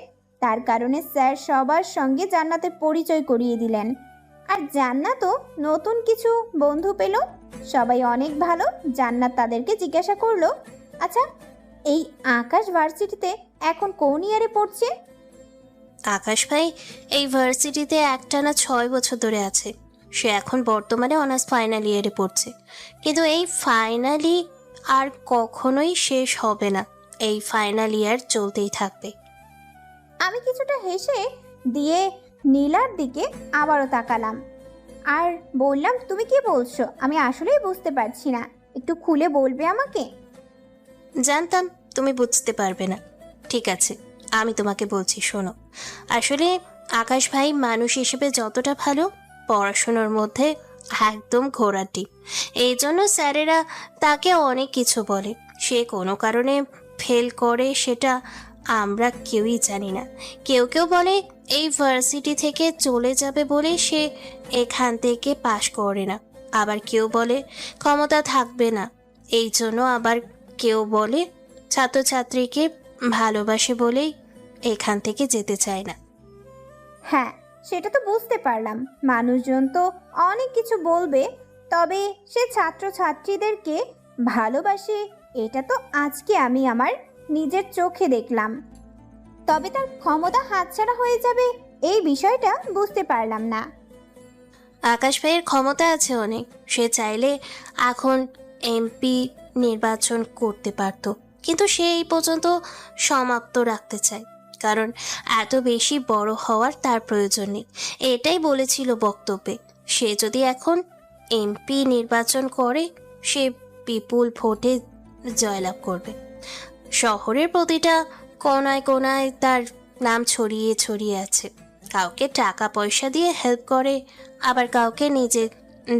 তার কারণে স্যার সবার সঙ্গে জান্নাতের পরিচয় করিয়ে দিলেন। আর জান্নাতও নতুন কিছু বন্ধু পেল। সবাই অনেক ভালো। জান্নাত তাদেরকে জিজ্ঞাসা করলো, আচ্ছা এই আকাশ ভার্সিটিতে এখন কোন ইয়ারে পড়ছে? আকাশ ভাই এই ভার্সিটিতে একটানা 6 বছর ধরে আছে। সে এখন বর্তমানে অনার্স ফাইনাল ইয়ারে পড়ছে। কিন্তু এই ফাইনালি আর কখনোই শেষ হবে না, এই ফাইনাল ইয়ার চলতেই থাকবে। আমি কিছুটা হেসে দিয়ে নীলার দিকে আবারও তাকালাম আর বললাম, তুমি কি বলছো? আমি আসলেই বুঝতে পারছি না, একটু খুলে বলবে আমাকে? জানতাম তুমি বুঝতে পারবে না। ঠিক আছে, আমি তোমাকে বলছি, শোনো। আসলে আকাশ ভাই মানুষ হিসেবে যতটা ভালো, পড়াশোনার মধ্যে একদম ঘোড়ার ডিম। এই জন্য স্যারেরা তাকে অনেক কিছু বলে। সে কোনো কারণে ফেল করে সেটা আমরা কেউই জানি না। কেউ কেউ বলে এই ভার্সিটি থেকে চলে যাবে বলে সে এখান থেকে পাশ করে না। আবার কেউ বলে ক্ষমতা থাকবে না এই জন্য। আবার কেউ বলে ছাত্রছাত্রীকে ভালোবাসে বলেই এখান থেকে যেতে চায় না। হ্যাঁ, সেটা তো বুঝতে পারলাম। মানুষজন তো অনেক কিছু বলবে, তবে সে ছাত্রছাত্রীদেরকে ভালোবাসে এটা তো আজকে আমি আমার নিজের চোখে দেখলাম। তবে তার ক্ষমতা হাতছাড়া হয়ে যাবে এই বিষয়টা বুঝতে পারলাম না। আকাশ ভাইয়ের ক্ষমতা আছে অনেক। সে চাইলে এখন এমপি নির্বাচন করতে পারত, কিন্তু সে এই পর্যন্ত সমাপ্ত রাখতে চায়, কারণ এত বেশি বড় হওয়ার তার প্রয়োজন নেই। এটাই বলেছিল বক্তব্যে। সে যদি এখন এমপি নির্বাচন করে, সে বিপুল ভোটে জয়লাভ করবে। শহরের প্রতিটা কোনায় কোনায় তার নাম ছড়িয়ে ছড়িয়ে আছে। কাউকে টাকা পয়সা দিয়ে হেল্প করে, আবার কাউকে নিজের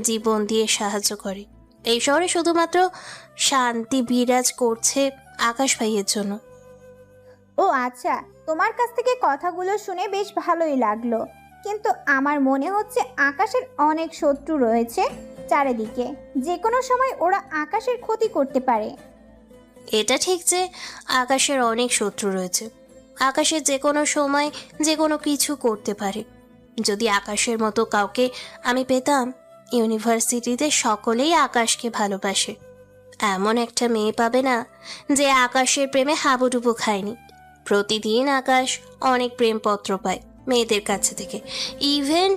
জীবন দিয়ে সাহায্য করে। এই শহরে শুধুমাত্র শান্তি বিরাজ করছে আকাশ ভাইয়ের জন্য। ও আচ্ছা, তোমার কাছ থেকে কথাগুলো শুনে বেশ ভালোই লাগলো, কিন্তু আমার মনে হচ্ছে আকাশের অনেক শত্রু রয়েছে চারিদিকে। যে কোনো সময় ওরা আকাশের ক্ষতি করতে পারে। এটা ঠিক যে আকাশের অনেক শত্রু রয়েছে। আকাশের যে কোনো সময় যে কোনো কিছু করতে পারে। যদি আকাশের মতো কাউকে আমি পেতাম, ইউনিভার্সিটিতে সকলেই আকাশকে ভালোবাসে। এমন একটা মেয়ে পাবে না যে আকাশের প্রেমে হাবুডুবু খায়নি। প্রতিদিন আকাশ অনেক প্রেমপত্র পায় মেয়েদের কাছে থেকে। ইভেন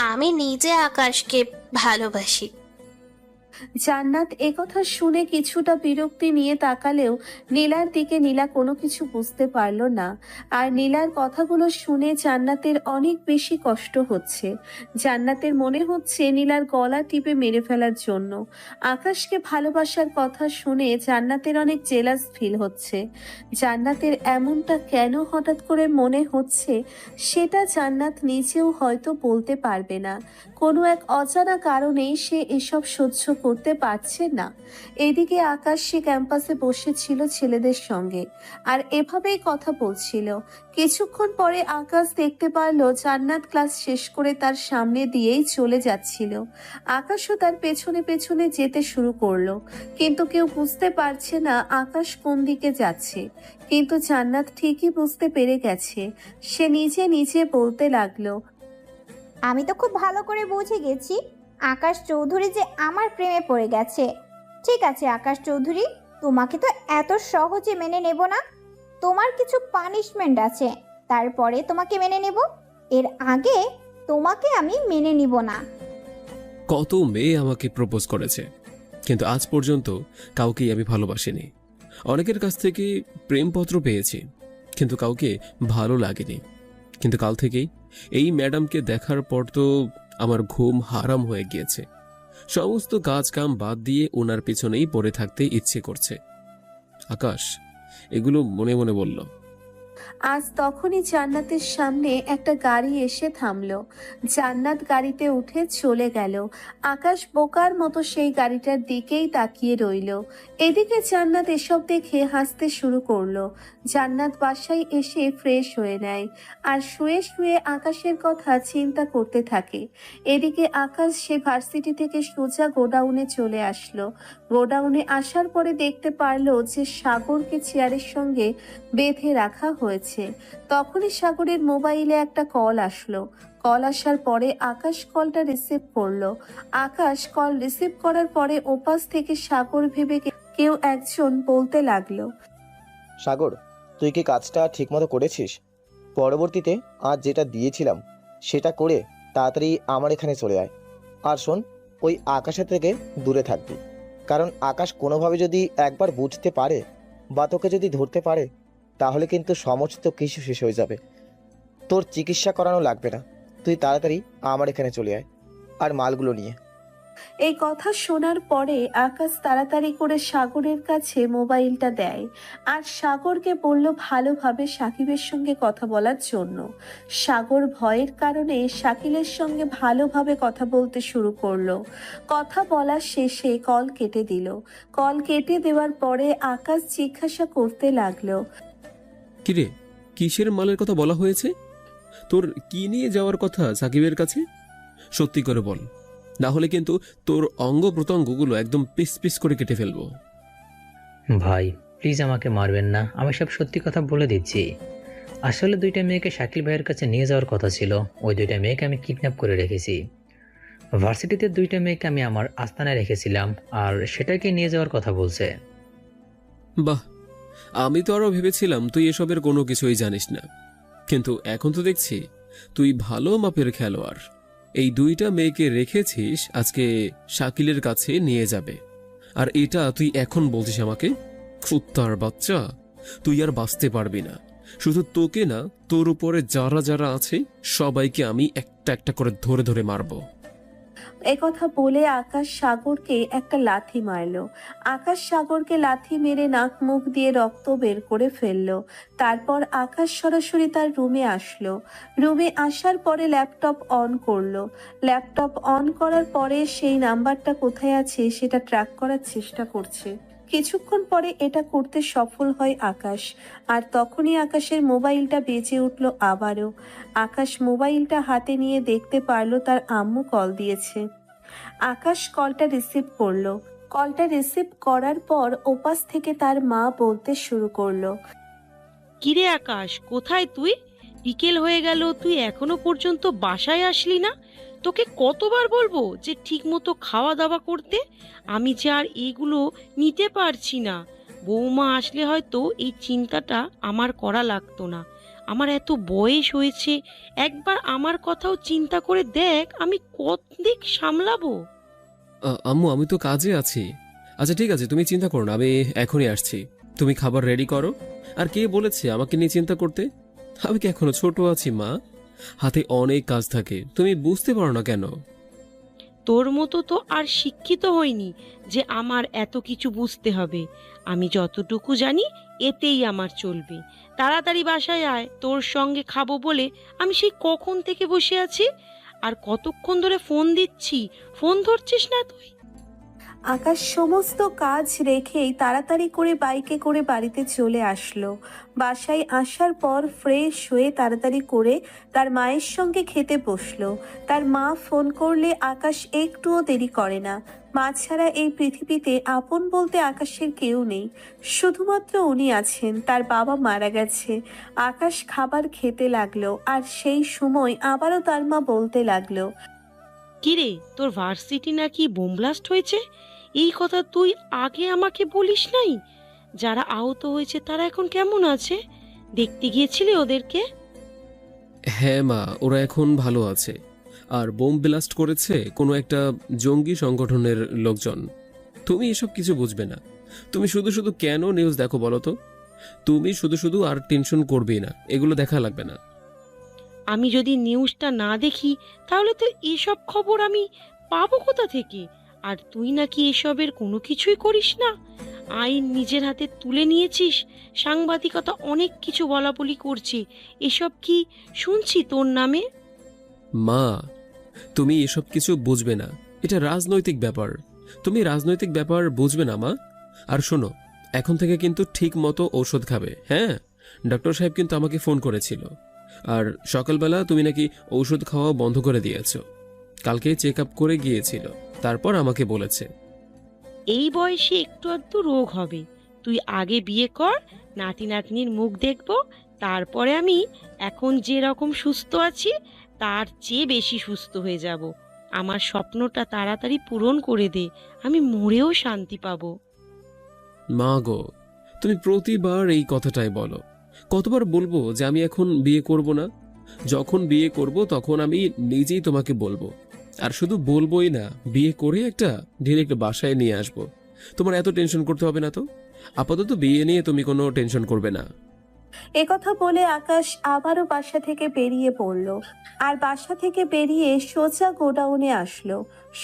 আমি নিজে আকাশকে ভালোবাসি। জান্নাত একথা শুনে কিছুটা বিরক্তি নিয়ে তাকালেও নীলার দিকে নীলা কোনো কিছু বুঝতে পারল না। আর নীলার কথাগুলো শুনে জান্নাতের অনেক বেশি কষ্ট হচ্ছে। জান্নাতের মনে হচ্ছে নীলার গলা টিপে মেরে ফেলার জন্য। আকাশকে ভালোবাসার কথা শুনে জান্নাতের অনেক জেলাস ফিল হচ্ছে। জান্নাতের এমনটা কেন হঠাৎ করে মনে হচ্ছে সেটা জান্নাত নিজেও হয়তো বলতে পারবে না। কোনো এক অজানা কারণেই সে এসব সহ্য করতে পারছে না। এদিকে আকাশ সে ক্যাম্পাসে বসেছিল ছেলেদের সঙ্গে আর এভাবেই কথা বলছিল। কিছুক্ষণ পরে আকাশ দেখতে পারলো জান্নাত ক্লাস শেষ করে তার সামনে দিয়েই চলে যাচ্ছিল। আকাশও তার পেছনে পেছনে যেতে শুরু করলো, কিন্তু কেউ বুঝতে পারছে না আকাশ কোন দিকে যাচ্ছে। কিন্তু জান্নাত ঠিকই বুঝতে পেরে গেছে। সে নিজে নিজে বলতে লাগলো, আমি তো খুব ভালো করে বুঝে গেছি আকাশ চৌধুরী যে আমার প্রেমে পড়ে গেছে। ঠিক আছে আকাশ চৌধুরী, তোমাকে তো এত সহজে মেনে নেব না। তোমার কিছু পানিশমেন্ট আছে, তারপরে তোমাকে মেনে নেব। এর আগে তোমাকে আমি মেনে নিব না। কত মেয়ে আমাকে প্রপোজ করেছে, কিন্তু আজ পর্যন্ত কাউকেই আমি ভালোবাসিনি। অনেকের কাছ থেকে প্রেমপত্র পেয়েছি, কিন্তু কাউকে ভালো লাগেনি। কিন্তু কাল থেকেই এই ম্যাডামকে দেখার পর তো আমার ঘুম হারাম হয়ে গিয়েছে। সমস্ত কাজ কাম বাদ দিয়ে ওনার পিছনেই পড়ে থাকতে ইচ্ছে করছে। আকাশ এগুলো মনে মনে বলল। আজ তখনই জান্নাতের সামনে একটা গাড়ি এসে থামলো। জান্নাত গাড়িতে উঠে চলে গেল। আকাশ বোকার মতো সেই গাড়িটার দিকেই তাকিয়ে রইল। এদিকে জান্নাত এসব দেখে হাসতে শুরু করলো। জান্নাত বাসায় এসে ফ্রেশ হয়ে নেয় আর শুয়ে শুয়ে আকাশের কথা চিন্তা করতে থাকে। এদিকে আকাশ সে ভার্সিটি থেকে সোজা গোডাউনে চলে আসলো। গোডাউনে আসার পরে দেখতে পারলো যে সাগরকে চেয়ারের সঙ্গে বেঁধে রাখা হয়েছে। তখনই সাগরের মোবাইলে একটা কল আসলো। কল আসার পরে আকাশ কলটা রিসিভ করলো। আকাশ কল রিসিভ করার পরে ওপাশ থেকে সাগর ভেবে কেউ একজন বলতে লাগলো, সাগর, তুই কি কাজটা ঠিকমতো করেছিস? পরবর্তীতে আজ যেটা দিয়েছিলাম সেটা করে তাড়াতাড়ি আমার এখানে চলে আয়। আর শোন, ওই আকাশের থেকে দূরে থাকবি, কারণ আকাশ কোনোভাবে যদি একবার বুঝতে পারে বা তোকে যদি ধরতে পারে তাহলে কিন্তু সমস্ত কিছু শেষ হয়ে যাবে। তোর চিকিৎসা করানো লাগবে না, তুই তাড়াতাড়ি আমার এখানে চলে আয় আর মালগুলো নিয়ে। এই কথা শোনার পরে আকাশ তাড়াতাড়ি করে সাগরের কাছে মোবাইলটা দেয় আর সাগরকে বলল ভালোভাবে সাকিবের সঙ্গে কথা বলার জন্য। সাগর ভয়ের কারণে শাকিলের সঙ্গে ভালোভাবে কথা বলতে শুরু করলো। কথা বলার শেষে কল কেটে দিল। কল কেটে দেওয়ার পরে আকাশ জিজ্ঞাসা করতে লাগলো, কিরে, কিসের মালের কথা বলা হয়েছে? তোর কি নিয়ে যাওয়ার কথা সাকিবের কাছে? সত্যি করে বল, না হলে কিন্তু তোর অঙ্গ প্রত্যঙ্গগুলো একদম পিস পিস করে কেটে ফেলবো। ভাই প্লিজ আমাকে মারবেন না, আমি সব সত্যি কথা বলে দিচ্ছি। আসলে দুইটা মেয়েকে শাকিল ভাইয়ের কাছে নিয়ে যাওয়ার কথা ছিল। ওই দুইটা মেয়েকে আমি কিডন্যাপ করে রেখেছি। ভার্সিটিতে দুইটা মেয়েকে আমি আমার আস্তানায় রেখেছিলাম, আর সেটাকে নিয়ে যাওয়ার কথা বলছে। বাহ, আমি তো আরো ভেবেছিলাম তুই এসবের কোনো কিছুই জানিস না, কিন্তু এখন তো দেখছি তুই ভালো মাপের খেলোয়াড়। এই দুইটা মেয়েকে রেখেছিস আজকে শাকিলের কাছে নিয়ে যাবে, আর এটা তুই এখন বলছিস আমাকে? কুত্তার বাচ্চা, তুই আর বাঁচতে পারবি না। শুধু তোকে না, তোর উপরে যারা যারা আছে সবাইকে আমি একটা একটা করে ধরে ধরে মারবো। একথা বলে আকাশ সাগরকে একটা লাথি মারলো। আকাশ সাগরকে লাথি মেরে নাক মুখ দিয়ে রক্ত বের করে ফেললো। তারপর আকাশ সরাসরি তার রুমে আসলো। রুমে আসার পরে ল্যাপটপ অন করলো। ল্যাপটপ অন করার পরে সেই নাম্বারটা কোথায় আছে সেটা ট্র্যাক করার চেষ্টা করছে। কিছুক্ষণ পরে এটা করতে সফল হয় আকাশ। আর তখনই আকাশের মোবাইলটা বেজে উঠলো আবারও। আকাশ মোবাইলটা হাতে নিয়ে দেখতে পারলো তার আম্মু কল দিয়েছে। আকাশ কলটা রিসিভ করলো। কলটা রিসিভ করার পর ওপাশ থেকে তার মা বলতে শুরু করলো। কিরে আকাশ, কোথায় তুই? বিকেল হয়ে গেল, তুই এখনো পর্যন্ত বাসায় আসলি না? তোকে কতবার বলবো যে ঠিক মতো খাওয়া দাওয়া করতে? আমি যে আর এগুলো নিতে পারছি না। বৌমা আসলে হয়তো এই চিন্তাটা আমার করা লাগতো না। আমার এত বয়স হয়েছে, একবার আমার কথাও চিন্তা করে দেখ আমি কত দিক সামলাবো। আম্মু, আমি তো কাজে আছি। আচ্ছা ঠিক আছে, তুমি চিন্তা করো না, আমি এখনই আসছি। তুমি খাবার রেডি করো। আর কে বলেছে আমাকে নিয়ে চিন্তা করতে? আমি কি এখনো ছোট আছি মা? হাতে অনেক কাজ থাকে, তুমি বুঝতে পারো না কেন? তোর মতো তো আর শিক্ষিত হইনি যে আমার এত কিছু বুঝতে হবে। আমি যতটুকু জানি এতেই আমার চলবে। তাড়াতাড়ি বাসায় আয়, তোর সঙ্গে খাবো বলে আমি সেই কখন থেকে বসে আছি। আর কতক্ষণ ধরে ফোন দিচ্ছি, ফোন ধরছিস না তুই। আকাশ সমস্ত কাজ রেখেই তাড়াতাড়ি করে বাইকে করে বাড়িতে চলে আসলো। বাসায় আসার পর ফ্রেশ হয়ে তাড়াতাড়ি করে তার মায়ের সঙ্গে খেতে বসলো। তার মা ফোন করলে আকাশ একটুও দেরি করে না। মা ছাড়া এই পৃথিবীতে আপন বলতে আকাশের কেউ নেই, শুধুমাত্র উনি আছেন। তার বাবা মারা গেছে। আকাশ খাবার খেতে লাগলো আর সেই সময় আবারও তার মা বলতে লাগলো। কিরে, তোর ভার্সিটি নাকি বোম ব্লাস্ট হয়েছে? এই কথা তুই আগে আমাকে বলিস নাই। যারা আহত হয়েছে তারা এখন কেমন আছে? দেখতে গিয়েছিলি ওদেরকে? হ্যাঁ মা, ওরা এখন ভালো আছে। আর বোম ব্লাস্ট করেছে কোনো একটা জঙ্গি সংগঠনের লোকজন। তুমি এসব কিছু বুঝবে না। তুমি শুধু শুধু কেন নিউজ দেখো বলো তো? তুমি শুধু শুধু আর টেনশন করবেই না, এগুলো দেখা লাগবে না। আমি যদি নিউজটা না দেখি তাহলে তো এসব খবর আমি পাবো কোথা থেকে? আর তুই নাকি এসবের কোনো কিছুই করিস না, আইন নিজের হাতে তুলে নিয়েছিস। সাংবাদিকতা অনেক কিছু বলাবলি করছে, এসব কি শুনছি তোর নামে? মা, তুমি এসব কিছু বুঝবে না, এটা রাজনৈতিক ব্যাপার। তুমি রাজনৈতিক ব্যাপার বুঝবে না মা। আর শোনো, এখন থেকে কিন্তু ঠিক মতো ঔষধ খাবে, হ্যাঁ? ডক্টর সাহেব কিন্তু আমাকে ফোন করেছিল। আর সকালবেলা তুমি নাকি ঔষধ খাওয়া বন্ধ করে দিয়েছো। কালকে চেক আপ করে গিয়েছিল, তারপর আমাকে বলেছে। এই বয়সে একটু আধটু রোগ হবে। তুই আগে বিয়ে কর, নাতি নাতনির মুখ দেখব, তারপরে আমি এখন যে রকম সুস্থ আছি তার চেয়ে বেশি সুস্থ হয়ে যাব। আমার স্বপ্নটা তাড়াতাড়ি পূরণ করে দে, আমি মরেও শান্তি পাবো। মা গো, তুমি প্রতিবার এই কথাটাই বলো। কতবার বলবো যে আমি এখন বিয়ে করব না? যখন বিয়ে করব তখন আমি নিজেই তোমাকে বলবো। আর শুধু বলবোই না, বিয়ে করে একটা ডিরেক্ট বাসায় নিয়ে আসবো। তোমার এত টেনশন করতে হবে না তো। আপাতত বিয়ে নিয়ে তুমি কোনো টেনশন করবে না। একথা বলে আকাশ আবারও বাসা থেকে বেরিয়ে পড়ল। আর বাসা থেকে বেরিয়ে সোজা গোডাউনে আসলো।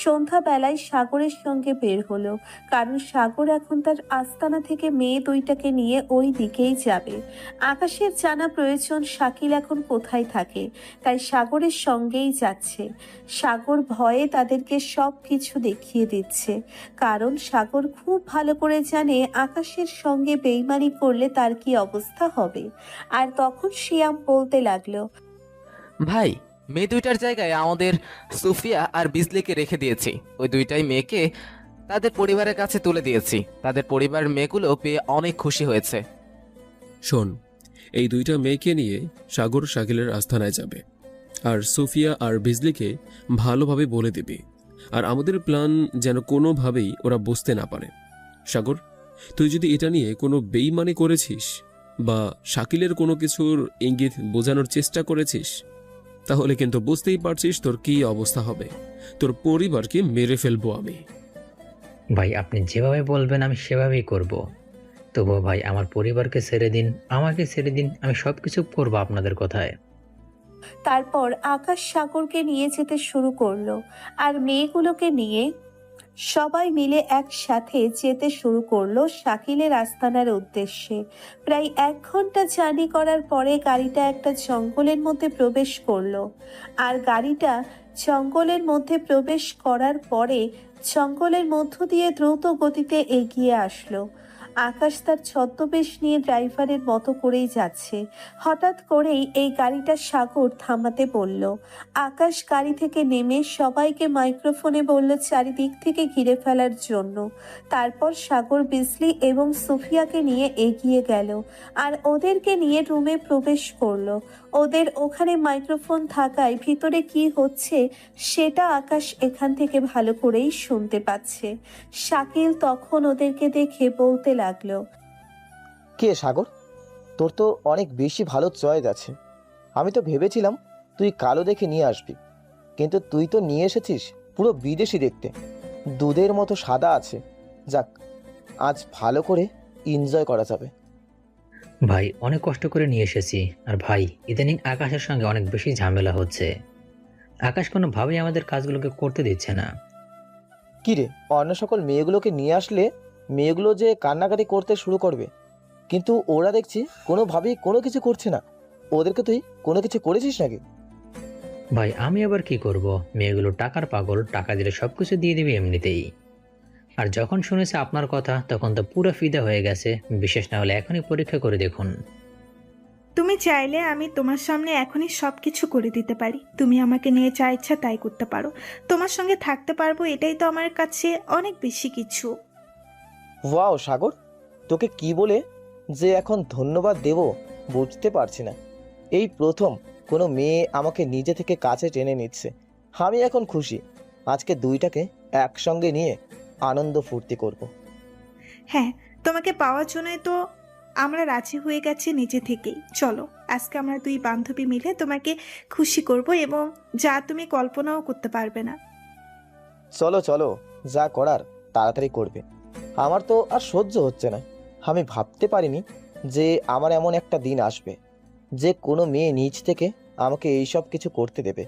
সন্ধ্যাবেলায় সাগরের সঙ্গে বের হলো, কারণ সাগর এখন তার আস্তানা থেকে মেয়ে দুইটাকে নিয়ে ওই দিকেই যাবে। আকাশের জানা প্রয়োজন শাকিল এখন কোথায় থাকে, তাই সাগরের সঙ্গেই যাচ্ছে। সাগর ভয়ে তাদেরকে সব কিছু দেখিয়ে দিচ্ছে, কারণ সাগর খুব ভালো করে জানে আকাশের সঙ্গে বেইমানি করলে তার কি অবস্থা হবে। আর তখন শিয়াম বলতে লাগলো, ভাই, মেয়ে দুইটার জায়গায় আমাদের সুফিয়া আর বিজলিকে রেখে দিয়েছি। ওই দুইটাই মেয়েকে তাদের পরিবারের কাছে তুলে দিয়েছি। তাদের পরিবারের মেয়েগুলো পেয়ে অনেক খুশি হয়েছে। শোন, এই দুইটা মেয়েকে নিয়ে সাগর শাকিলের আস্তানায় যাবে। আর সুফিয়া আর বিজলিকে ভালোভাবে বলে দিবি। আর আমাদের প্ল্যান যেন কোনোভাবেই ওরা বুঝতে না পারে। সাগর, তুই যদি এটা নিয়ে কোনো বেইমানি করেছিস বা শাকিলের কোনো কিছুর ইঙ্গিত বোঝানোর চেষ্টা করেছিস, তাহলে কিন্তু বুঝতেই পারছিস তোর কি অবস্থা হবে। তোর পরিবারকে মেরে ফেলবো আমি। ভাই, আপনি যেভাবে বলবেন আমি সেভাবেই করব। তবুও ভাই, আমার পরিবারকে ছেড়ে দিন, আমাকে ছেড়ে দিন, আমি সব কিছু করবো আপনাদের কথায়। তারপর আকাশ সাগরকে নিয়ে যেতে শুরু করলো আর মেয়েগুলোকে নিয়ে সবাই মিলে একসাথে যেতে শুরু করলো শাকিলের আস্তানার উদ্দেশ্যে। প্রায় 1 ঘন্টা জার্নি করার পরে গাড়িটা একটা জঙ্গলের মধ্যে প্রবেশ করলো। আর গাড়িটা জঙ্গলের মধ্যে প্রবেশ করার পরে জঙ্গলের মধ্য দিয়ে দ্রুত গতিতে এগিয়ে আসলো। আকাশ তার ছদ্মবেশ নিয়ে ড্রাইভারের মতো করেই যাচ্ছে। হঠাৎ করেই এই গাড়িটা সাগর থামাতে বলল। আকাশ গাড়ি থেকে নেমে সবাইকে মাইক্রোফোনে বলল চারিদিক থেকে ঘিরে ফেলার জন্য। তারপর সাগর বিসলি এবং সুফিয়াকে নিয়ে এগিয়ে গেল আর ওদেরকে নিয়ে রুমে প্রবেশ করলো। ওদের ওখানে মাইক্রোফোন থাকায় ভিতরে কি হচ্ছে সেটা আকাশ এখান থেকে ভালো করেই শুনতে পাচ্ছে। শাকিল তখন ওদেরকে দেখে বলতে লাগলো, কে সাগর, তোর তো অনেক বেশি ভালো চয়েস আছে। আমি তো ভেবেছিলাম তুই কালো দেখে নিয়ে আসবি, কিন্তু তুই তো নিয়ে এসেছিস পুরো বিদেশি দেখতে, দুধের মতো সাদা আছে। যাক, আজ ভালো করে এনজয় করা যাবে। ভাই অনেক কষ্ট করে নিয়ে এসেছি। আর ভাই ইদানিং আকাশের সঙ্গে অনেক বেশি ঝামেলা হচ্ছে। আকাশ কোনোভাবেই আমাদের কাজগুলোকে করতে দিচ্ছে না। কি রে, অন্য সকল মেয়েগুলোকে নিয়ে আসলে মেয়েগুলো যে কান্নাকাটি করতে শুরু করবে, কিন্তু ওরা দেখছি কোনোভাবেই কোনো কিছু করছে না। ওদেরকে তুই কোনো কিছু করেছিস নাকি? ভাই আমি আবার কি করব, মেয়েগুলো টাকার পাগল, টাকা দিলে সবকিছু দিয়ে দিবি এমনিতেই। আর যখন শুনেছে আপনার কথা তখন তো পুরো ফিদা হয়ে গেছে। বিশেষ না হলে এখনই পরীক্ষা করে দেখুন। তুমি চাইলে আমি তোমার সামনে এখনই সব কিছু করে দিতে পারি। তুমি আমাকে নিয়ে যা ইচ্ছা তাই করতে পারো। তোমার সঙ্গে থাকতে পারবো, এটাই তো আমার কাছে অনেক বেশি কিছু। ওয়াও সাগর, তোকে কি বলে যে এখন ধন্যবাদ দেব বুঝতে পারছি না। এই প্রথম কোনো মেয়ে আমাকে নিজে থেকে কাছে টেনে নিচ্ছে। আমি এখন খুশি। আজকে দুইটাকে একসঙ্গে নিয়ে আনন্দ ফুর্তি করব। হ্যাঁ, তোমাকে পাওয়ার জন্যই তো আমরা রাজি হয়ে গেছি নিজে থেকেই। চলো আজকে আমরা 2 বান্ধবী মিলে তোমাকে খুশি করব, এবং যা তুমি কল্পনাও করতে পারবে না। চলো চলো, যা করার তাড়াতাড়ি করবে। আমার তো আর সহ্য হচ্ছে না। আমি ভাবতে পারিনি যে আমার এমন একটা দিন আসবে যে কোনো মেয়ে নিজ থেকে আমাকে এইসব কিছু করতে দেবে।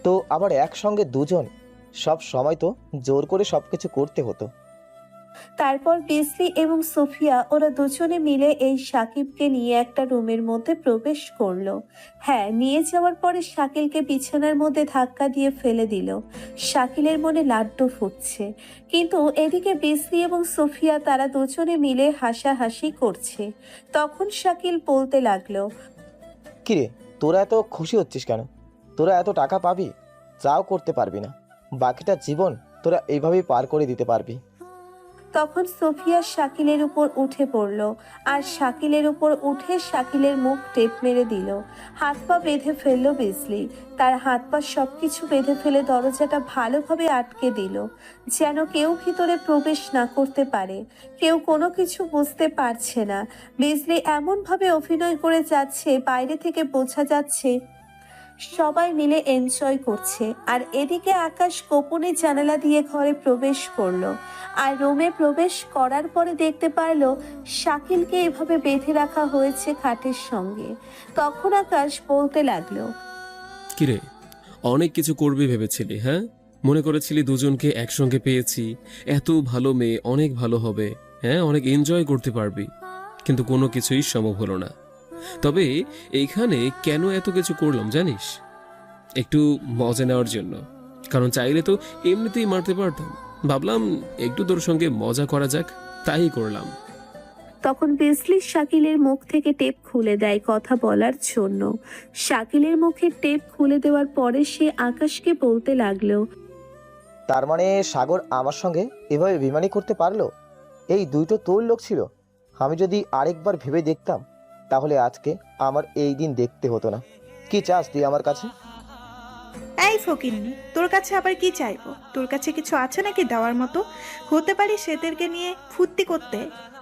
তো আবার একসঙ্গে দুজন, সব সময় তো জোর করে সব কিছু করতে হতো। তারপর বিসলি এবং সোফিয়া ওরা দুজনে মিলে এই সাকিবকে নিয়ে একটা রুমের মধ্যে প্রবেশ করলো। হ্যাঁ, নিয়ে যাওয়ার পরে শাকিলকে বিছানার মধ্যে ধাক্কা দিয়ে ফেলে দিল। শাকিলের মনে লাড্ডু ফুটছে, কিন্তু এদিকে বিসলি এবং সোফিয়া তারা দুজনে মিলে হাসাহাসি করছে। তখন শাকিল বলতে লাগলো, কিরে, তোরা এত খুশি হচ্ছিস কেন? তোরা এত টাকা পাবি, যাও করতে পারবি না। বাকিটা জীবন তোরা এইভাবেই পার করে দিতে পারবি। তখন সোফিয়া শাকিলের উপর উঠে পড়ল আর শাকিলের উপর উঠে শাকিলের মুখ টেপ মেরে দিল। হাত পা বেঁধে ফেলল বিসলি। তার হাত পা সবকিছু বেঁধে ফেলে দরজাটা ভালোভাবে আটকে দিল, যেন কেউ ভিতরে প্রবেশ না করতে পারে। কেউ কোনো কিছু বুঝতে পারছে না। বিসলি এমনভাবে অভিনয় করে যাচ্ছে, বাইরে থেকে বোঝা যাচ্ছে সবাই মিলে এনজয় করছে। আর এদিকে আকাশ গোপনে জানালা দিয়ে ঘরে প্রবেশ করলো। আর রুমে প্রবেশ করার পরে দেখতে পারলো শাকিলকে এভাবে বেঁধে রাখা হয়েছে খাটের সঙ্গে। তখন আকাশ বলতে লাগলো, কিরে, অনেক কিছু করবি ভেবেছিলি? হ্যাঁ, মনে করেছিলি দুজনকে একসঙ্গে পেয়েছি, এত ভালো মেয়ে, অনেক ভালো হবে, হ্যাঁ অনেক এনজয় করতে পারবি, কিন্তু কোনো কিছুই সম্ভব হলো না। তবে এইখানে কেন এত কিছু করলাম জানিস? একটু মজা নেওয়ার জন্য। কারণ চাইলে তো এমনিতেই মারতে পারতাম, ভাবলাম একটু তোর সঙ্গে মজা করা যাক, তাই করলাম। তখন বিসলি শাকিলের মুখ থেকে টেপ খুলে দেয় কথা বলার জন্য। শাকিলের মুখে টেপ খুলে দেওয়ার পরে সে আকাশকে বলতে লাগলো, তার মানে সাগর আমার সঙ্গে এভাবে বেইমানি করতে পারলো? এই দুইটো তোর লোক ছিল। আমি যদি আরেকবার ভেবে দেখতাম তাহলে আজকে আমার এই দিন দেখতে হতো না। কি চাস তুই আমার কাছে? এই ফকিন্নি, তোর কাছে আবার কি চাইবো? তোর কাছে কিছু আছে নাকি দেওয়ার মতো? হতে পারি সেদেরকে নিয়ে ফুর্তি করতে,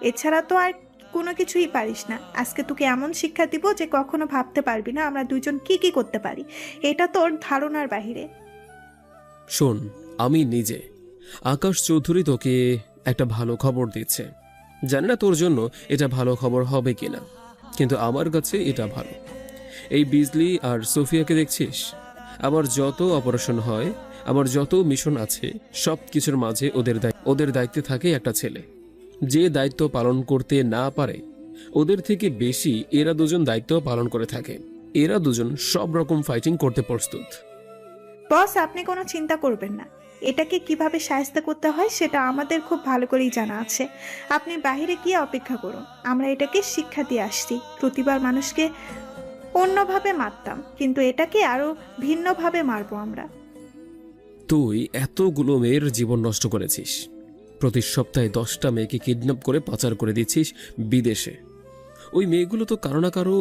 এছাড়া তো আর কোনো কিছুই পারিস না। আজকে তোকে এমন শিক্ষা দিব যে কখনো ভাবতে পারবি না আমরা দুজন কি কি করতে পারি। এটা তোর ধারণার বাহিরে। শোন, আমি নিজে আকাশ চৌধুরী তোকে একটা ভালো খবর দিচ্ছে। জানি না তোর জন্য এটা ভালো খবর হবে কিনা, কিন্তু আমার কাছে এটা ভালো। এই বিজলি আর সোফিয়াকে দেখছিস? আমার যত অপারেশন হয়, আমার যত মিশন আছে, সব কিছুর মাঝে ওদের দায়িত্বে থাকে একটা ছেলে। যে দায়িত্ব পালন করতে না পারে, ওদের থেকে বেশি এরা দুজন দায়িত্ব পালন করে থাকে। এরা দুজন সব রকম ফাইটিং করতে প্রস্তুত। বস, আপনি কোনো চিন্তা করবেন না। এটাকে কিভাবে সাহায্য করতে হয় সেটা আমাদের খুব ভালো করেই জানা আছে। আপনি বাইরে গিয়ে অপেক্ষা করুন। আমরা এটাকে শিক্ষা দিয়ে আসছি। প্রতিবার মানুষকে অন্যভাবে মারতাম, কিন্তু এটাকে আরো ভিন্নভাবে মারবো আমরা। তুই এতগুলো মেয়ের জীবন নষ্ট করেছিস। প্রতি সপ্তাহে 10টা মেয়েকে কিডন্যাপ করে পাচার করে দিচ্ছিস বিদেশে। ওই মেয়েগুলো তো কারো না কারো